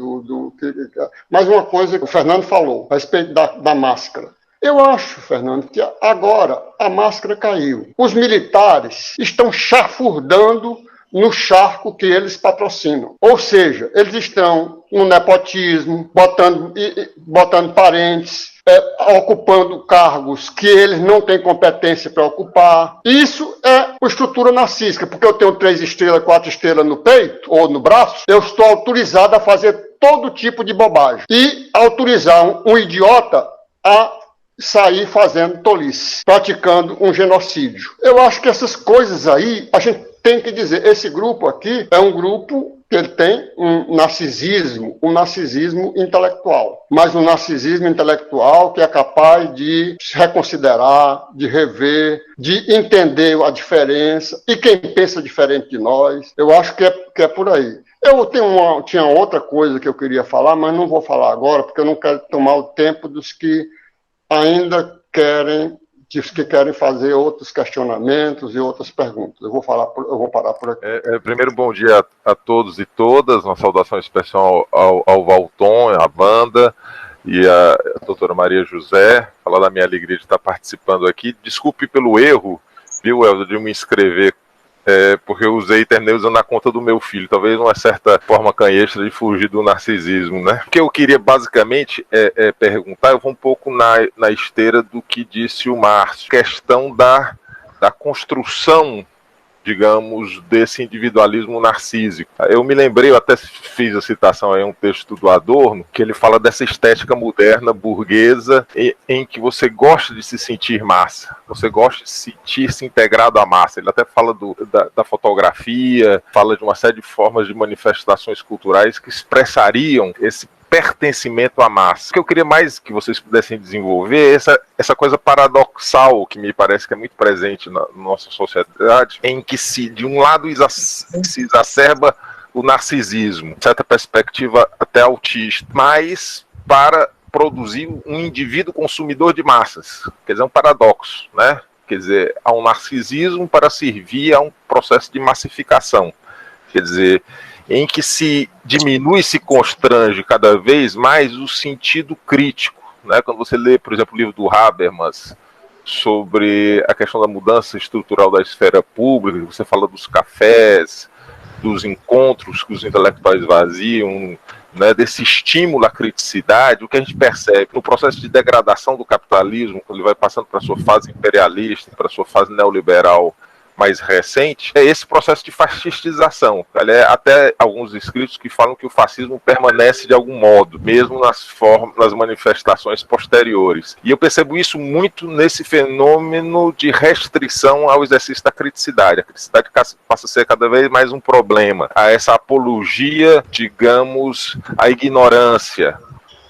mas uma coisa que o Fernando falou a respeito da máscara. Eu acho, Fernando, que agora a máscara caiu. Os militares estão chafurdando no charco que eles patrocinam. Ou seja, eles estão no nepotismo, botando parentes, ocupando cargos que eles não têm competência para ocupar. Isso é uma estrutura narcísica, porque eu tenho 3 estrelas, 4 estrelas no peito ou no braço, eu estou autorizado a fazer todo tipo de bobagem. E autorizar um idiota a sair fazendo tolice, praticando um genocídio. Eu acho que essas coisas aí, a gente tem que dizer, esse grupo aqui é um grupo que ele tem um narcisismo intelectual, mas um narcisismo intelectual que é capaz de se reconsiderar, de rever, de entender a diferença, e quem pensa diferente de nós, eu acho que é por aí. Eu tinha outra coisa que eu queria falar, mas não vou falar agora, porque eu não quero tomar o tempo dos que ainda querem fazer outros questionamentos e outras perguntas. Eu vou parar por aqui. Primeiro, bom dia a todos e todas. Uma saudação especial ao Valton, à banda e à doutora Maria José. Falar da minha alegria de estar participando aqui. Desculpe pelo erro, viu, Helder, de me inscrever, porque eu terminei usando a conta do meu filho, talvez uma certa forma canhestra de fugir do narcisismo, né? O que eu queria basicamente perguntar, eu vou um pouco na esteira do que disse o Márcio, questão da construção, digamos, desse individualismo narcísico. Eu me lembrei, eu até fiz a citação aí, um texto do Adorno, que ele fala dessa estética moderna, burguesa, em que você gosta de se sentir massa, você gosta de sentir-se integrado à massa. Ele até fala da fotografia, fala de uma série de formas de manifestações culturais que expressariam esse pertencimento à massa. O que eu queria mais que vocês pudessem desenvolver é essa coisa paradoxal que me parece que é muito presente na nossa sociedade, em que de um lado se exacerba o narcisismo, certa perspectiva até autista, mas para produzir um indivíduo consumidor de massas. Quer dizer, é um paradoxo, né? Quer dizer, há um narcisismo para servir a um processo de massificação. Quer dizer, em que se diminui e se constrange cada vez mais o sentido crítico, né? Quando você lê, por exemplo, o livro do Habermas sobre a questão da mudança estrutural da esfera pública, você fala dos cafés, dos encontros que os intelectuais vaziam, né, desse estímulo à criticidade, o que a gente percebe no processo de degradação do capitalismo, quando ele vai passando para a sua fase imperialista, para a sua fase neoliberal mais recente, é esse processo de fascistização. Até alguns escritos que falam que o fascismo permanece de algum modo, mesmo nas manifestações posteriores. E eu percebo isso muito nesse fenômeno de restrição ao exercício da criticidade. A criticidade passa a ser cada vez mais um problema. A essa apologia, digamos, à ignorância,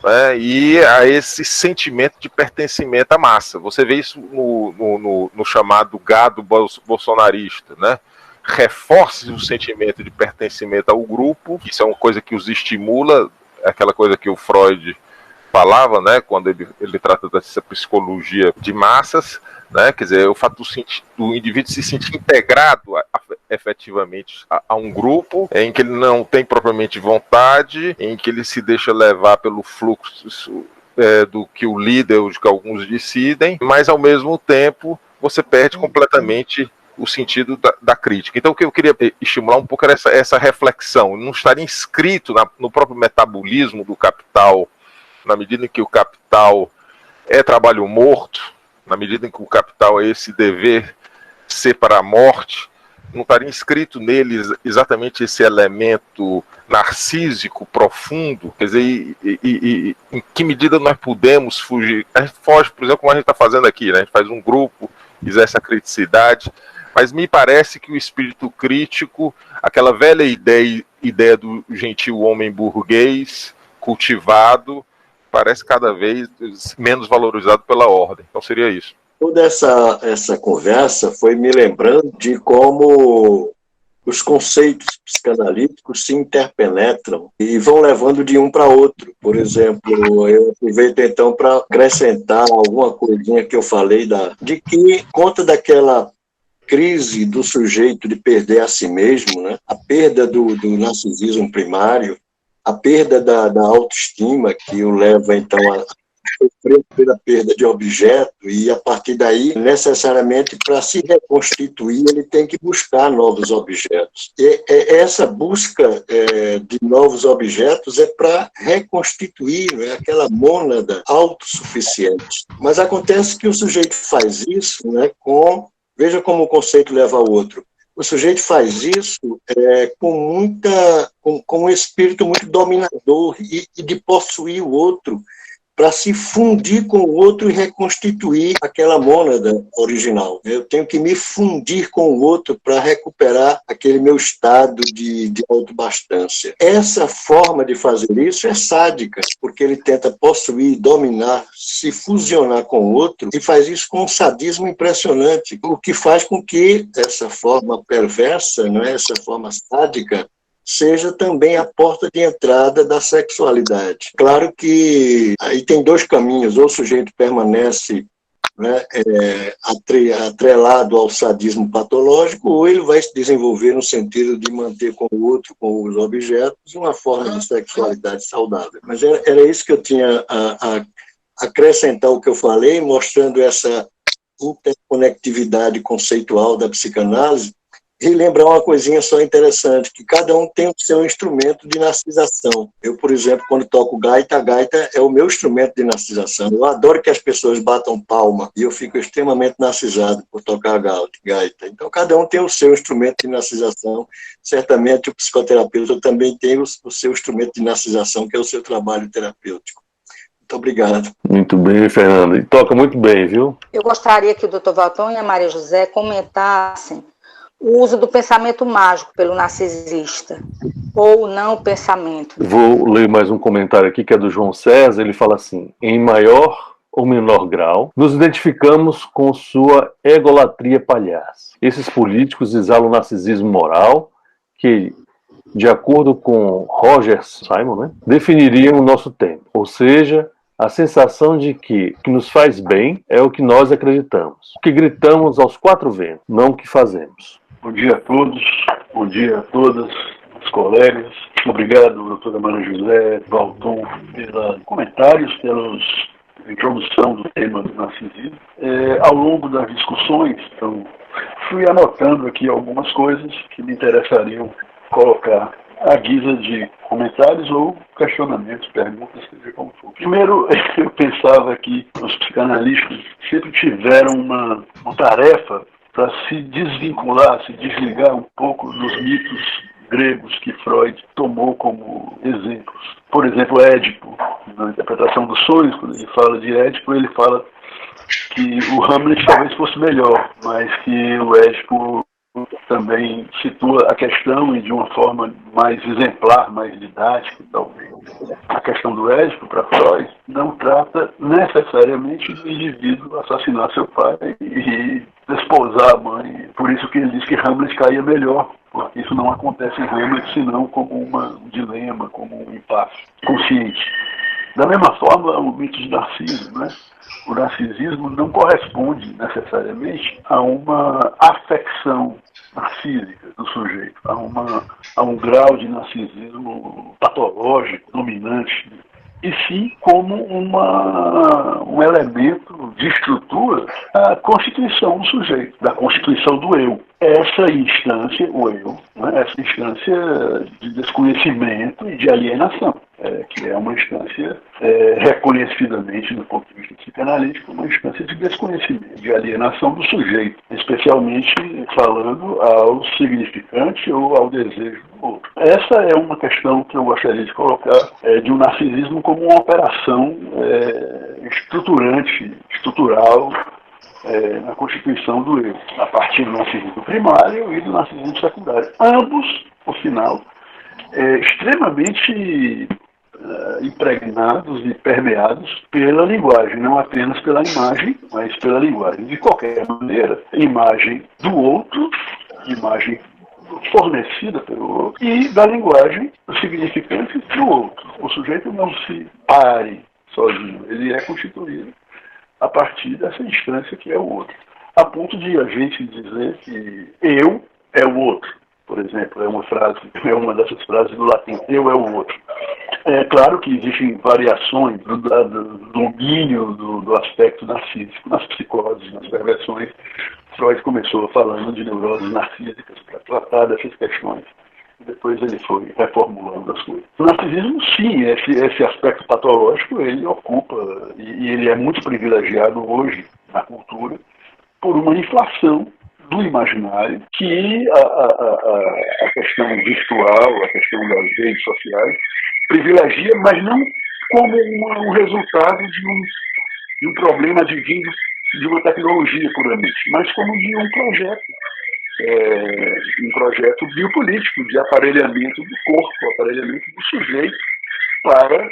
né, e a esse sentimento de pertencimento à massa. Você vê isso no chamado gado bolsonarista, né? Reforça o sentimento de pertencimento ao grupo, isso é uma coisa que os estimula, aquela coisa que o Freud falava, né, quando ele trata dessa psicologia de massas, né, quer dizer, o fato do indivíduo se sentir integrado efetivamente a um grupo em que ele não tem propriamente vontade, em que ele se deixa levar pelo fluxo do que o líder ou de que alguns decidem, mas ao mesmo tempo você perde completamente o sentido da crítica. Então o que eu queria estimular um pouco era essa reflexão, não estaria inscrito no próprio metabolismo do capital, na medida em que o capital é trabalho morto, na medida em que o capital é esse dever ser para a morte, não estaria inscrito nele exatamente esse elemento narcísico profundo? Quer dizer, em que medida nós podemos fugir? A gente foge, por exemplo, como a gente está fazendo aqui, né? A gente faz um grupo, exerce a criticidade, mas me parece que o espírito crítico, aquela velha ideia do gentil homem burguês, cultivado, parece cada vez menos valorizado pela ordem. Então seria isso. Toda essa conversa foi me lembrando de como os conceitos psicanalíticos se interpenetram e vão levando de um para outro. Por exemplo, eu aproveito então para acrescentar alguma coisinha que eu falei de que conta daquela crise do sujeito de perder a si mesmo, né? A perda do narcisismo primário, a perda da autoestima que o leva então a sofrer pela perda de objeto, e a partir daí, necessariamente, para se reconstituir, ele tem que buscar novos objetos. E essa busca de novos objetos é para reconstituir, né, aquela mônada autossuficiente. Mas acontece que o sujeito faz isso, né, veja como o conceito leva ao outro. O sujeito faz isso com um espírito muito dominador e de possuir o outro, para se fundir com o outro e reconstituir aquela mônada original. Eu tenho que me fundir com o outro para recuperar aquele meu estado de autobastância. Essa forma de fazer isso é sádica, porque ele tenta possuir, dominar, se fusionar com o outro, e faz isso com um sadismo impressionante, o que faz com que essa forma perversa, não é, essa forma sádica, seja também a porta de entrada da sexualidade. Claro que aí tem dois caminhos: ou o sujeito permanece, né, atrelado ao sadismo patológico, ou ele vai se desenvolver no sentido de manter com o outro, com os objetos, uma forma de sexualidade saudável. Mas era isso que eu tinha a acrescentar o que eu falei, mostrando essa interconectividade conceitual da psicanálise. E lembrar uma coisinha só interessante, que cada um tem o seu instrumento de narcisação. Eu, por exemplo, quando toco gaita, a gaita é o meu instrumento de narcisação. Eu adoro que as pessoas batam palma, e eu fico extremamente narcisado por tocar gaita. Então, cada um tem o seu instrumento de narcisação. Certamente o psicoterapeuta também tem o seu instrumento de narcisação, que é o seu trabalho terapêutico. Muito obrigado. Muito bem, Fernando. E toca muito bem, viu? Eu gostaria que o Dr. Valton e a Maria José comentassem o uso do pensamento mágico pelo narcisista, ou não o pensamento. Vou ler mais um comentário aqui, que é do João César. Ele fala assim: em maior ou menor grau, nos identificamos com sua egolatria palhaça. Esses políticos exalam narcisismo moral que, de acordo com Roger Simon, né, definiriam o nosso tempo. Ou seja, a sensação de que o que nos faz bem é o que nós acreditamos. O que gritamos aos quatro ventos, não o que fazemos. Bom dia a todos, bom dia a todas, os colegas. Obrigado, doutora Maria José, Valton, pelos comentários, pela introdução do tema do narcisismo. Ao longo das discussões, então, fui anotando aqui algumas coisas que me interessariam colocar à guisa de comentários ou questionamentos, perguntas, seja como for. Primeiro, eu pensava que os psicanalistas sempre tiveram uma tarefa para se desvincular, se desligar um pouco dos mitos gregos que Freud tomou como exemplos. Por exemplo, Édipo, na interpretação dos sonhos, quando ele fala de Édipo, ele fala que o Hamlet talvez fosse melhor, mas que o Édipo também situa a questão e de uma forma mais exemplar, mais didática, talvez. A questão do Édipo, para Freud, não trata necessariamente do indivíduo assassinar seu pai e desposar a mãe. Por isso que ele diz que Hamlet caía melhor, porque isso não acontece em Hamlet, senão como um dilema, como um impasse consciente. Da mesma forma, o mito de Narciso, né? O narcisismo não corresponde necessariamente a uma afecção narcísica do sujeito, a um grau de narcisismo patológico, dominante, e sim como um elemento de estrutura da constituição do sujeito, da constituição do eu. Essa instância, o eu, né, essa instância de desconhecimento e de alienação, que é uma instância reconhecidamente, do ponto de vista psicanalítico, uma instância de desconhecimento, de alienação do sujeito, especialmente falando ao significante ou ao desejo do outro. Essa é uma questão que eu gostaria de colocar, de um narcisismo como uma operação estrutural, na constituição do eu, a partir do narcisismo primário e do narcisismo secundário. Ambos, por final, extremamente impregnados e permeados pela linguagem, não apenas pela imagem, mas pela linguagem. De qualquer maneira, imagem do outro, imagem fornecida pelo outro, e da linguagem significante do outro. O sujeito não se pare sozinho, ele é constituído a partir dessa instância que é o outro. A ponto de a gente dizer que eu é o outro, por exemplo, é uma dessas frases do latim, eu é o outro. É claro que existem variações do domínio do aspecto narcísico nas psicoses, nas perversões. Freud começou falando de neuroses narcísicas para tratar dessas questões. Depois ele foi reformulando as coisas. O narcisismo, sim, esse aspecto patológico, ele ocupa, e ele é muito privilegiado hoje na cultura, por uma inflação do imaginário que a questão virtual, a questão das redes sociais, privilegia, mas não como um resultado de um problema advindo de uma tecnologia puramente, mas como de um projeto biopolítico, de aparelhamento do corpo, aparelhamento do sujeito para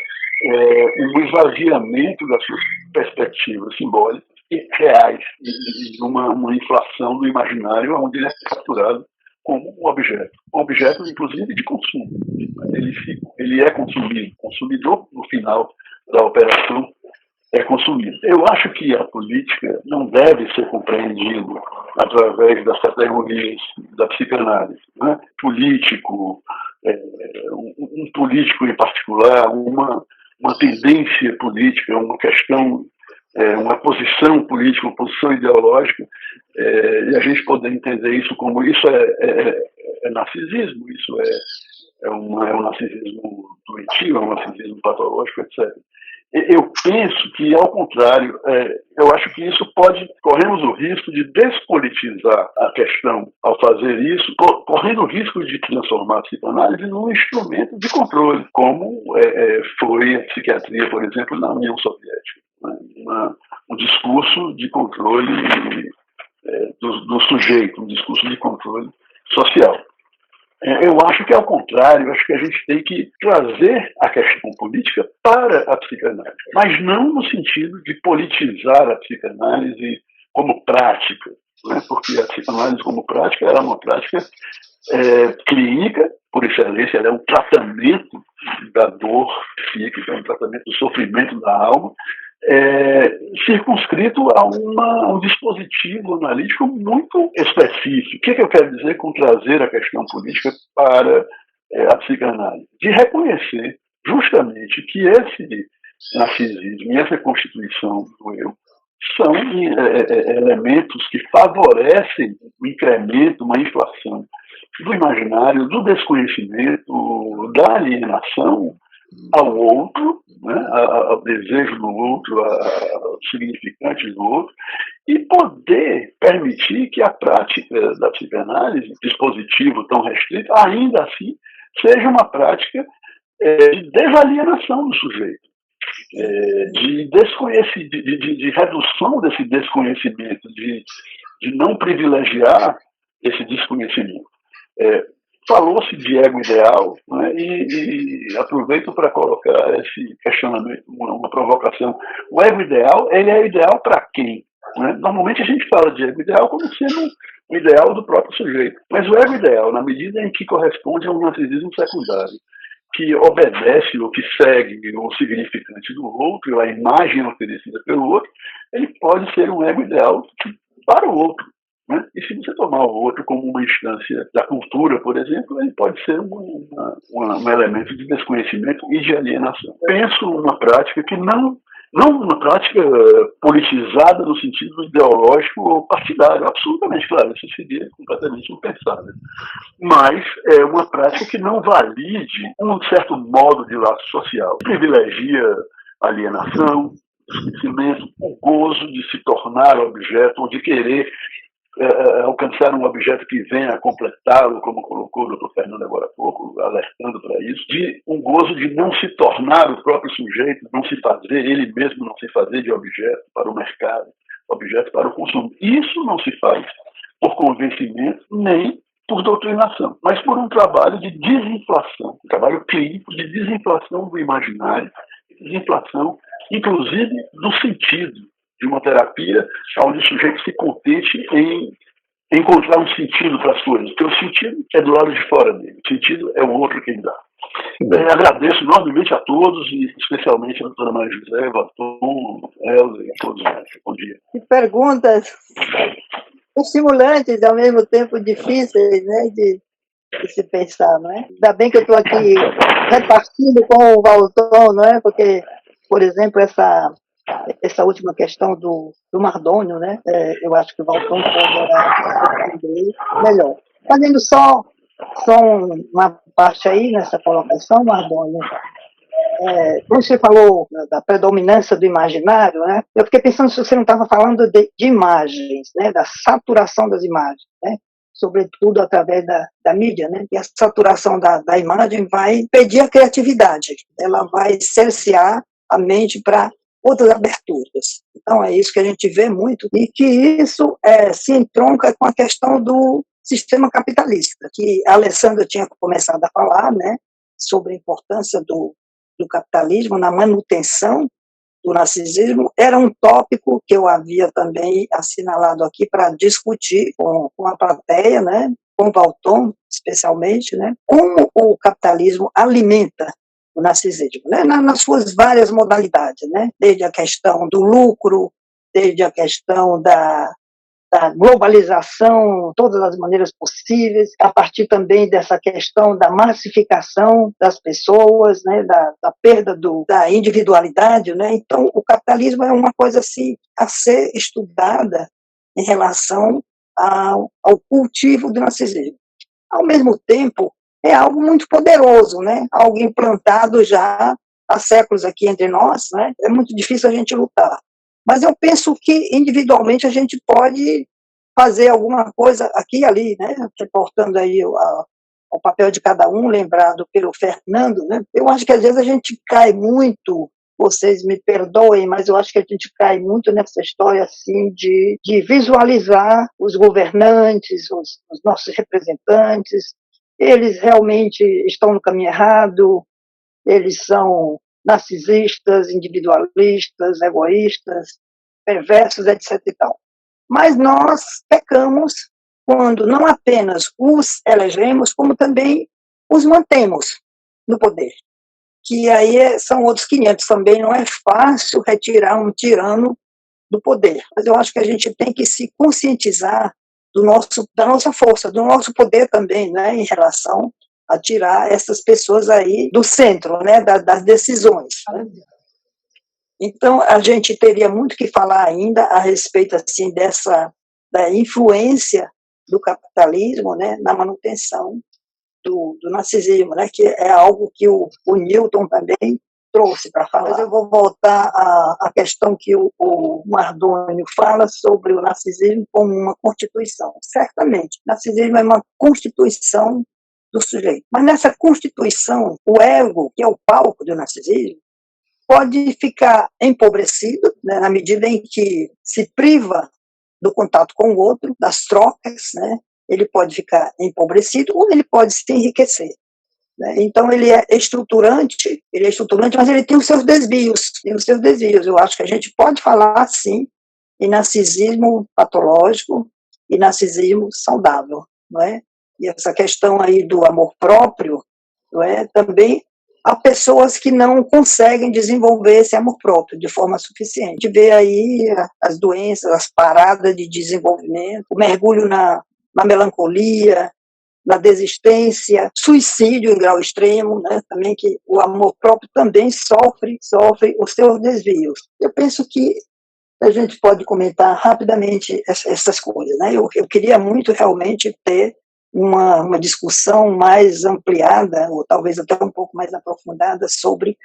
um esvaziamento das suas perspectivas simbólicas e reais, e uma inflação do imaginário onde ele é capturado como um objeto inclusive de consumo. Ele é consumido, consumidor no final da operação é consumido. Eu acho que a política não deve ser compreendida através das categorias da psicanálise, né? Político, um político em particular, uma tendência política, uma questão, uma posição política, uma posição ideológica, e a gente poder entender isso como isso é narcisismo, isso é um narcisismo doentio, é um narcisismo patológico, etc. Eu penso que, ao contrário, eu acho que isso corremos o risco de despolitizar a questão ao fazer isso, correndo o risco de transformar a psicanálise num instrumento de controle, como foi a psiquiatria, por exemplo, na União Soviética. Né? Um discurso de controle do sujeito, um discurso de controle social. Eu acho que, ao contrário, acho que a gente tem que trazer a questão política para a psicanálise, mas não no sentido de politizar a psicanálise como prática, né? Porque a psicanálise como prática ela é uma prática clínica, por excelência, ela é um tratamento da dor psíquica, um tratamento do sofrimento da alma, circunscrito a um dispositivo analítico muito específico. O que eu quero dizer com trazer a questão política para a psicanálise? De reconhecer justamente que esse narcisismo e essa constituição do eu são elementos que favorecem o incremento, uma inflação do imaginário, do desconhecimento, da alienação ao outro, né, ao desejo do outro, ao significante do outro, e poder permitir que a prática da psicanálise, dispositivo tão restrito, ainda assim seja uma prática de desalienação do sujeito, de redução desse desconhecimento, de não privilegiar esse desconhecimento. Falou-se de ego ideal, né, e aproveito para colocar esse questionamento, uma provocação. O ego ideal, ele é ideal para quem? Né? Normalmente a gente fala de ego ideal como sendo o ideal do próprio sujeito. Mas o ego ideal, na medida em que corresponde a um narcisismo secundário, que obedece ou que segue o significante do outro, a imagem oferecida pelo outro, ele pode ser um ego ideal para o outro. Né? E se você tomar o outro como uma instância da cultura, por exemplo, ele pode ser um elemento de desconhecimento e de alienação. Penso numa prática que não uma prática politizada no sentido ideológico ou partidário, absolutamente, claro, isso seria completamente impensável. Mas é uma prática que não valide um certo modo de laço social. Privilegia a alienação, esquecimento, o gozo de se tornar objeto ou de querer alcançar um objeto que venha a completá-lo, como colocou o Dr. Fernando agora há pouco, alertando para isso, de um gozo de não se tornar o próprio sujeito, não se fazer, ele mesmo não se fazer de objeto para o mercado, objeto para o consumo. Isso não se faz por convencimento nem por doutrinação, mas por um trabalho de desinflação, um trabalho clínico de desinflação do imaginário, desinflação, inclusive, do sentido de uma terapia onde o sujeito se contente em encontrar um sentido para as coisas, porque o sentido é do lado de fora dele, o sentido é o outro quem dá. Agradeço enormemente a todos, e especialmente a doutora Maria José, Valton, Elza e a todos. Bom dia. Que perguntas estimulantes, ao mesmo tempo difíceis, né, de se pensar, não é? Ainda bem que eu estou aqui repartindo com o Valton, não é? Porque, por exemplo, essa última questão do Mardônio, né? Eu acho que o Valton poderá entender melhor. Fazendo só uma parte aí nessa colocação, Mardônio. Quando você falou da predominância do imaginário, né? Eu fiquei pensando se você não estava falando de imagens, né? Da saturação das imagens, né? Sobretudo através da mídia, né? E a saturação da imagem vai impedir a criatividade, ela vai cercear a mente para outras aberturas. Então é isso que a gente vê muito, e que isso se entronca com a questão do sistema capitalista, que a Alessandra tinha começado a falar, né? Sobre a importância do capitalismo na manutenção do narcisismo. Era um tópico que eu havia também assinalado aqui para discutir com a plateia, né, com o Valton, especialmente, né, como o capitalismo alimenta o narcisismo, né, nas suas várias modalidades, né, desde a questão do lucro, desde a questão da globalização, todas as maneiras possíveis, a partir também dessa questão da massificação das pessoas, né, da perda da individualidade, né? Então, o capitalismo é uma coisa assim a ser estudada em relação ao cultivo do narcisismo. Ao mesmo tempo, é algo muito poderoso, né? Algo implantado já há séculos aqui entre nós, né? É muito difícil a gente lutar. Mas eu penso que, individualmente, a gente pode fazer alguma coisa aqui e ali, né? Reportando aí o papel de cada um, lembrado pelo Fernando, né? Eu acho que, às vezes, a gente cai muito, vocês me perdoem, mas eu acho que a gente cai muito nessa história, assim, de visualizar os governantes, os nossos representantes, eles realmente estão no caminho errado, eles são narcisistas, individualistas, egoístas, perversos, etc. e tal. Mas nós pecamos quando não apenas os elegemos, como também os mantemos no poder. Que aí são outros 500 também. Não é fácil retirar um tirano do poder. Mas eu acho que a gente tem que se conscientizar da nossa força, do nosso poder também, né, em relação a tirar essas pessoas aí do centro, né, das decisões. Né? Então, a gente teria muito que falar ainda a respeito assim, da influência do capitalismo, né, na manutenção do narcisismo, né, que é algo que o Newton também trouxe para falar. Mas eu vou voltar à questão que o Mardônio fala sobre o narcisismo como uma constituição. Certamente, o narcisismo é uma constituição do sujeito. Mas nessa constituição, o ego, que é o palco do narcisismo, pode ficar empobrecido, né, na medida em que se priva do contato com o outro, das trocas, né, ele pode ficar empobrecido ou ele pode se enriquecer. Né? Então, ele é estruturante, mas ele tem os seus desvios, Eu acho que a gente pode falar, sim, em narcisismo patológico e narcisismo saudável, não é? E essa questão aí do amor próprio, não é? Também há pessoas que não conseguem desenvolver esse amor próprio de forma suficiente. A gente vê aí as doenças, as paradas de desenvolvimento, o mergulho na melancolia, na desistência, suicídio em grau extremo, né? Também que o amor próprio também sofre os seus desvios. Eu penso que a gente pode comentar rapidamente essas coisas, né? Eu queria muito realmente ter uma discussão mais ampliada, ou talvez até um pouco mais aprofundada, sobre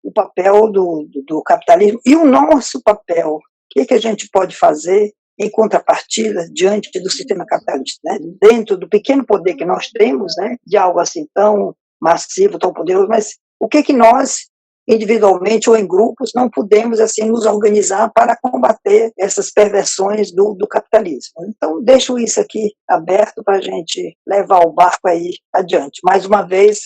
o papel do capitalismo e o nosso papel. O que a gente pode fazer em contrapartida diante do sistema capitalista, né? Dentro do pequeno poder que nós temos, né? De algo assim tão massivo, tão poderoso, mas o que nós, individualmente ou em grupos, não podemos assim nos organizar para combater essas perversões do capitalismo. Então, deixo isso aqui aberto para a gente levar o barco aí adiante. Mais uma vez,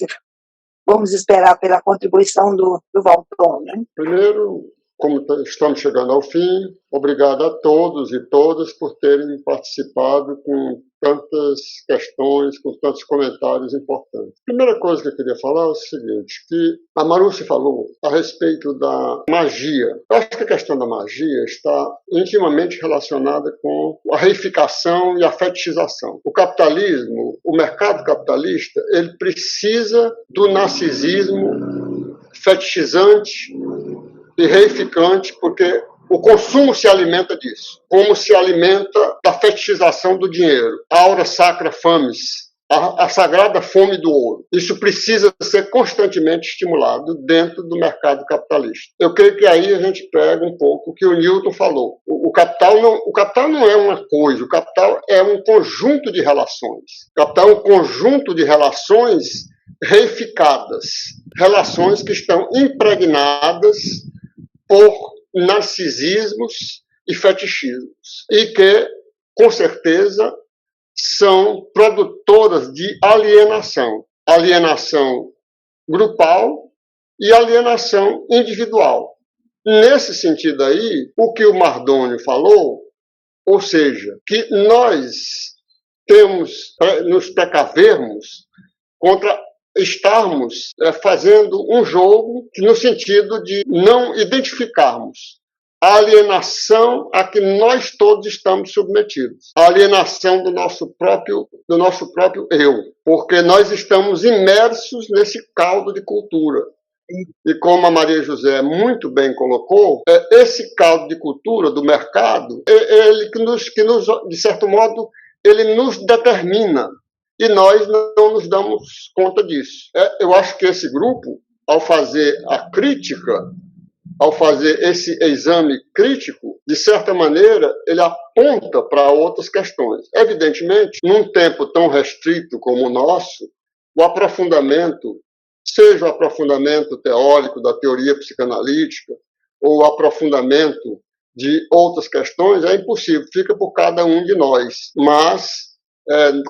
vamos esperar pela contribuição do Valton, né? Primeiro, como estamos chegando ao fim, obrigado a todos e todas por terem participado com tantas questões, com tantos comentários importantes. A primeira coisa que eu queria falar é o seguinte, que a Marúcia falou a respeito da magia. Eu acho que a questão da magia está intimamente relacionada com a reificação e a fetichização. O capitalismo, o mercado capitalista, ele precisa do narcisismo fetichizante e reificante, porque o consumo se alimenta disso, como se alimenta da fetichização do dinheiro. A aura sacra fames, a sagrada fome do ouro. Isso precisa ser constantemente estimulado dentro do mercado capitalista. Eu creio que aí a gente pega um pouco o que o Newton falou. O capital não é uma coisa, o capital é um conjunto de relações. O capital é um conjunto de relações reificadas, relações que estão impregnadas por narcisismos e fetichismos, e que, com certeza, são produtoras de alienação grupal e alienação individual. Nesse sentido aí, o que o Mardônio falou, ou seja, que nós temos nos precavermos contra estarmos fazendo um jogo no sentido de não identificarmos a alienação a que nós todos estamos submetidos, a alienação do nosso próprio eu, porque nós estamos imersos nesse caldo de cultura. E como a Maria José muito bem colocou, esse caldo de cultura do mercado, ele que nos, de certo modo, ele nos determina. E nós não nos damos conta disso. Eu acho que esse grupo, ao fazer a crítica, ao fazer esse exame crítico, de certa maneira, ele aponta para outras questões. Evidentemente, num tempo tão restrito como o nosso, o aprofundamento, seja o aprofundamento teórico da teoria psicanalítica, ou o aprofundamento de outras questões, é impossível, fica por cada um de nós. Mas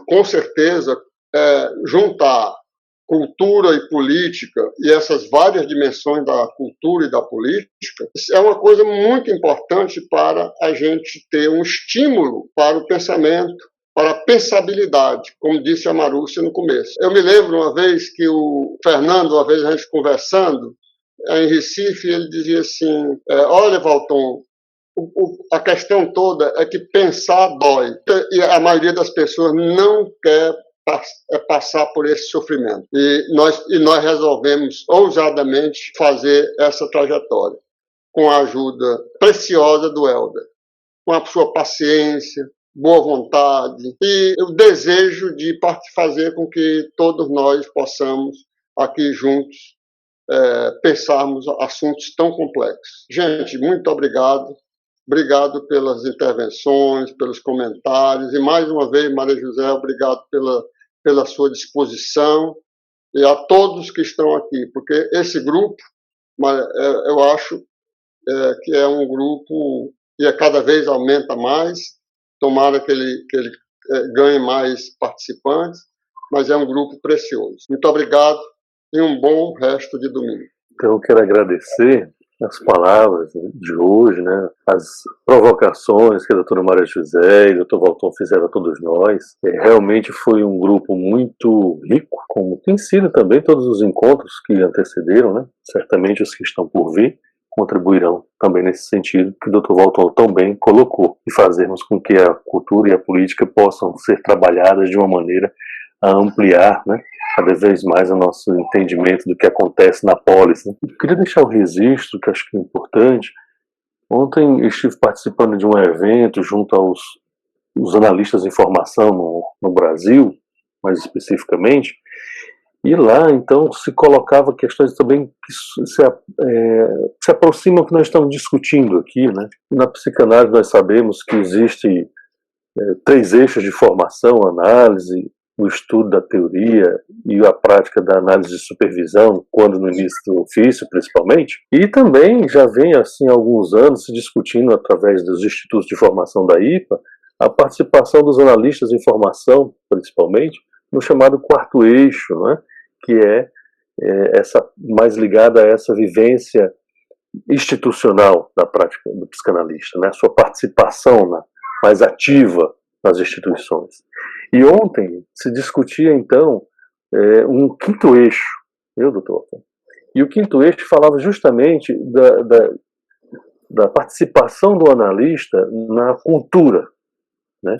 com certeza, juntar cultura e política e essas várias dimensões da cultura e da política é uma coisa muito importante para a gente ter um estímulo para o pensamento, para a pensabilidade, como disse a Marúcia no começo. Eu me lembro uma vez que o Fernando, uma vez a gente conversando em Recife, ele dizia assim, olha, Valton, a questão toda é que pensar dói. E a maioria das pessoas não quer passar por esse sofrimento. E nós resolvemos ousadamente fazer essa trajetória, com a ajuda preciosa do Helder, com a sua paciência, boa vontade e o desejo de fazer com que todos nós possamos, aqui juntos, pensarmos assuntos tão complexos. Gente, muito obrigado. Obrigado pelas intervenções, pelos comentários. E, mais uma vez, Maria José, obrigado pela sua disposição e a todos que estão aqui, porque esse grupo, eu acho que é um grupo que cada vez aumenta mais. Tomara que ele ganhe mais participantes, mas é um grupo precioso. Muito obrigado e um bom resto de domingo. Então, eu quero agradecer as palavras de hoje, né, as provocações que a doutora Maria José e o doutor Valton fizeram a todos nós. Realmente foi um grupo muito rico, como tem sido também todos os encontros que antecederam, né? Certamente os que estão por vir contribuirão também nesse sentido que o doutor Valton tão bem colocou, e fazermos com que a cultura e a política possam ser trabalhadas de uma maneira a ampliar, né, cada vez mais o nosso entendimento do que acontece na polis. Né? Eu queria deixar o registro, que acho que é importante. Ontem eu estive participando de um evento junto aos analistas de informação no Brasil, mais especificamente, e lá, então, se colocava questões também que se aproximam do que nós estamos discutindo aqui. Né? Na psicanálise nós sabemos que existem 3 eixos de formação, análise, o estudo da teoria e a prática da análise de supervisão, quando no início do ofício, principalmente, e também já vem, assim, há alguns anos se discutindo, através dos institutos de formação da IPA, a participação dos analistas de informação, principalmente, no chamado quarto eixo, né, que é essa mais ligada a essa vivência institucional da prática do psicanalista, né, sua participação mais ativa nas instituições. E ontem se discutia, então, um quinto eixo, doutor? E o quinto eixo falava justamente da participação do analista na cultura, né?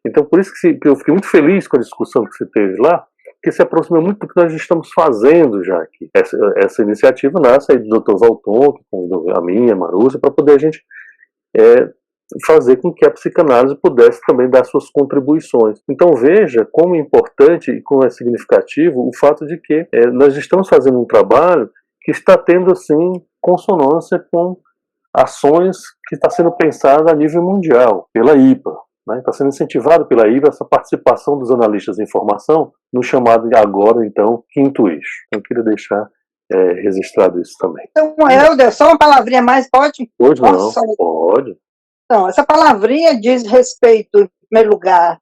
Então, por isso que eu fiquei muito feliz com a discussão que você teve lá, que se aproxima muito do que nós estamos fazendo já aqui. Essa iniciativa nasce aí do Dr. Valton, com a minha, a Marúcia, para poder a gente fazer com que a psicanálise pudesse também dar suas contribuições. Então veja como é importante e como é significativo o fato de que nós estamos fazendo um trabalho que está tendo, assim, consonância com ações que está sendo pensadas a nível mundial, pela IPA. Né? Está sendo incentivado pela IPA essa participação dos analistas de informação no chamado agora, então, quinto eixo. Eu queria deixar registrado isso também. Então, Helder, só uma palavrinha mais, pode? Pode não, pode. Então, essa palavrinha diz respeito, em primeiro lugar,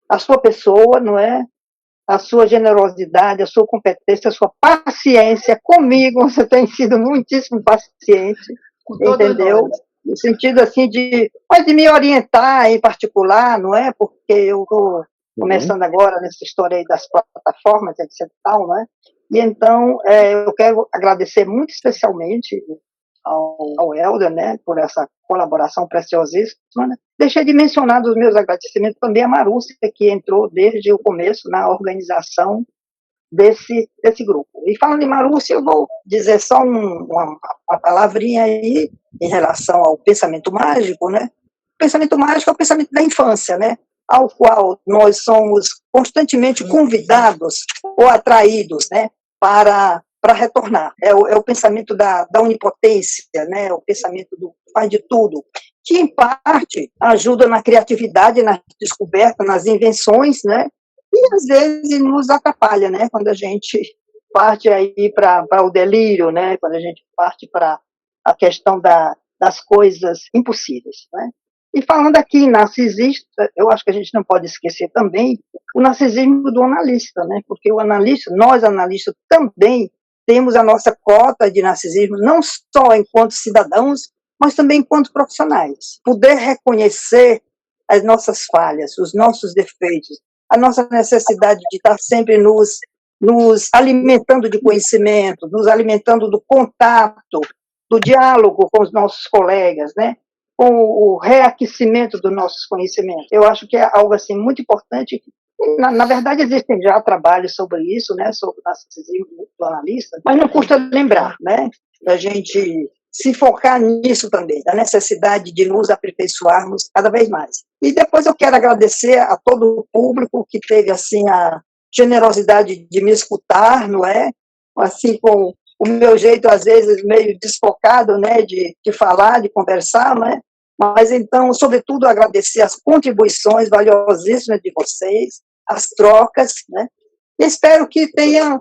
à sua pessoa, não é? A sua generosidade, a sua competência, a sua paciência comigo. Você tem sido muitíssimo paciente, entendeu? No sentido, assim, de me orientar em particular, não é? Porque eu estou começando agora nessa história aí das plataformas, etc. Não é? E então, eu quero agradecer muito especialmente ao Helder, né, por essa colaboração preciosíssima. Né? Deixei de mencionar dos meus agradecimentos também a Marúcia, que entrou desde o começo na organização desse grupo. E falando em Marúcia, eu vou dizer só uma palavrinha aí em relação ao pensamento mágico, né? O pensamento mágico é o pensamento da infância, né? Ao qual nós somos constantemente convidados ou atraídos, né, para retornar. É o pensamento da onipotência, né, o pensamento do faz de tudo, que em parte ajuda na criatividade, na descoberta, nas invenções, né, e às vezes nos atrapalha, né, quando a gente parte aí para o delírio, né, quando a gente parte para a questão das coisas impossíveis, né. E falando aqui em narcisista, eu acho que a gente não pode esquecer também o narcisismo do analista, né, porque o analista, nós analistas também temos a nossa cota de narcisismo, não só enquanto cidadãos, mas também enquanto profissionais. Poder reconhecer as nossas falhas, os nossos defeitos, a nossa necessidade de estar sempre nos alimentando de conhecimento, nos alimentando do contato, do diálogo com os nossos colegas, né? Com o reaquecimento dos nossos conhecimentos. Eu acho que é algo assim muito importante. Na verdade, existem já trabalhos sobre isso, né, sobre o narcisismo do analista, mas não custa lembrar, né, da gente se focar nisso também, da necessidade de nos aperfeiçoarmos cada vez mais. E depois eu quero agradecer a todo o público que teve assim a generosidade de me escutar, não é? Assim, com o meu jeito, às vezes, meio desfocado, né, de falar, de conversar, não é? Mas, então, sobretudo, agradecer as contribuições valiosíssimas de vocês, as trocas, né? E espero que tenha,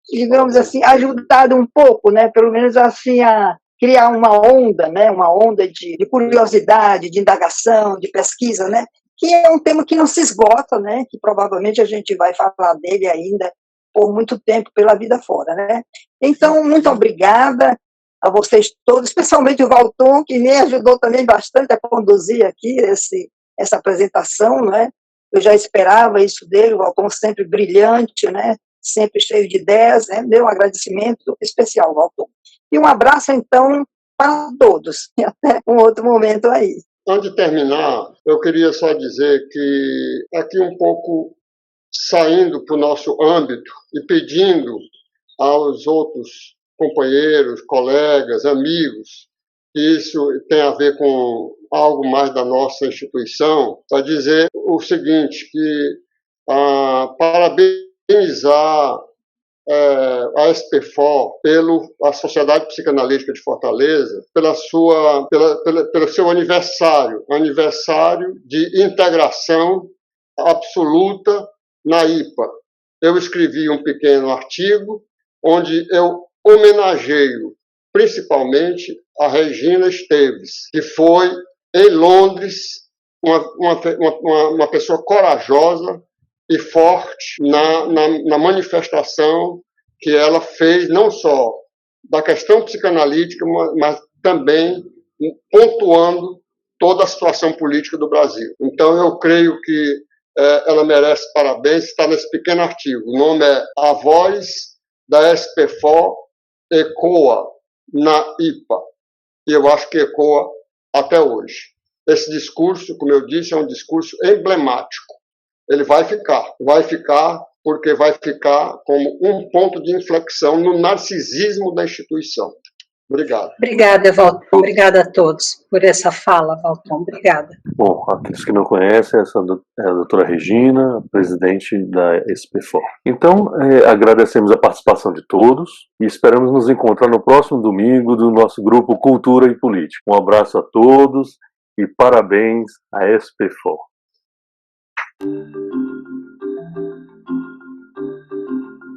digamos assim, ajudado um pouco, né? Pelo menos assim, a criar uma onda, né? Uma onda de curiosidade, de indagação, de pesquisa, né? Que é um tema que não se esgota, né? Que provavelmente a gente vai falar dele ainda por muito tempo pela vida fora, né? Então, muito obrigada a vocês todos, especialmente o Valton, que me ajudou também bastante a conduzir aqui essa apresentação, né? Eu já esperava isso dele, o Valton sempre brilhante, né? Sempre cheio de ideias, né? Meu agradecimento especial, Valton. E um abraço, então, para todos, e até um outro momento aí. Antes de terminar, eu queria só dizer que aqui um pouco saindo para o nosso âmbito e pedindo aos outros companheiros, colegas, amigos, que isso tem a ver com algo mais da nossa instituição, para dizer o seguinte, que parabenizar a SPFOR, a Sociedade Psicanalítica de Fortaleza, pelo seu aniversário de integração absoluta na IPA, eu escrevi um pequeno artigo onde eu homenageio principalmente a Regina Esteves, que foi, em Londres, uma pessoa corajosa e forte na manifestação que ela fez, não só da questão psicanalítica, mas também pontuando toda a situação política do Brasil. Então, eu creio que ela merece parabéns, está nesse pequeno artigo. O nome é A Voz da SPFOR Ecoa na IPA. E eu acho que ecoa até hoje. Esse discurso, como eu disse, é um discurso emblemático. Ele vai ficar porque vai ficar como um ponto de inflexão no narcisismo da instituição. Obrigado. Obrigada, Valton. Obrigada a todos por essa fala, Valton. Obrigada. Bom, aqueles que não conhecem, essa é a doutora Regina, presidente da SPFOR. Então, agradecemos a participação de todos e esperamos nos encontrar no próximo domingo do nosso grupo Cultura e Política. Um abraço a todos e parabéns à SPFOR.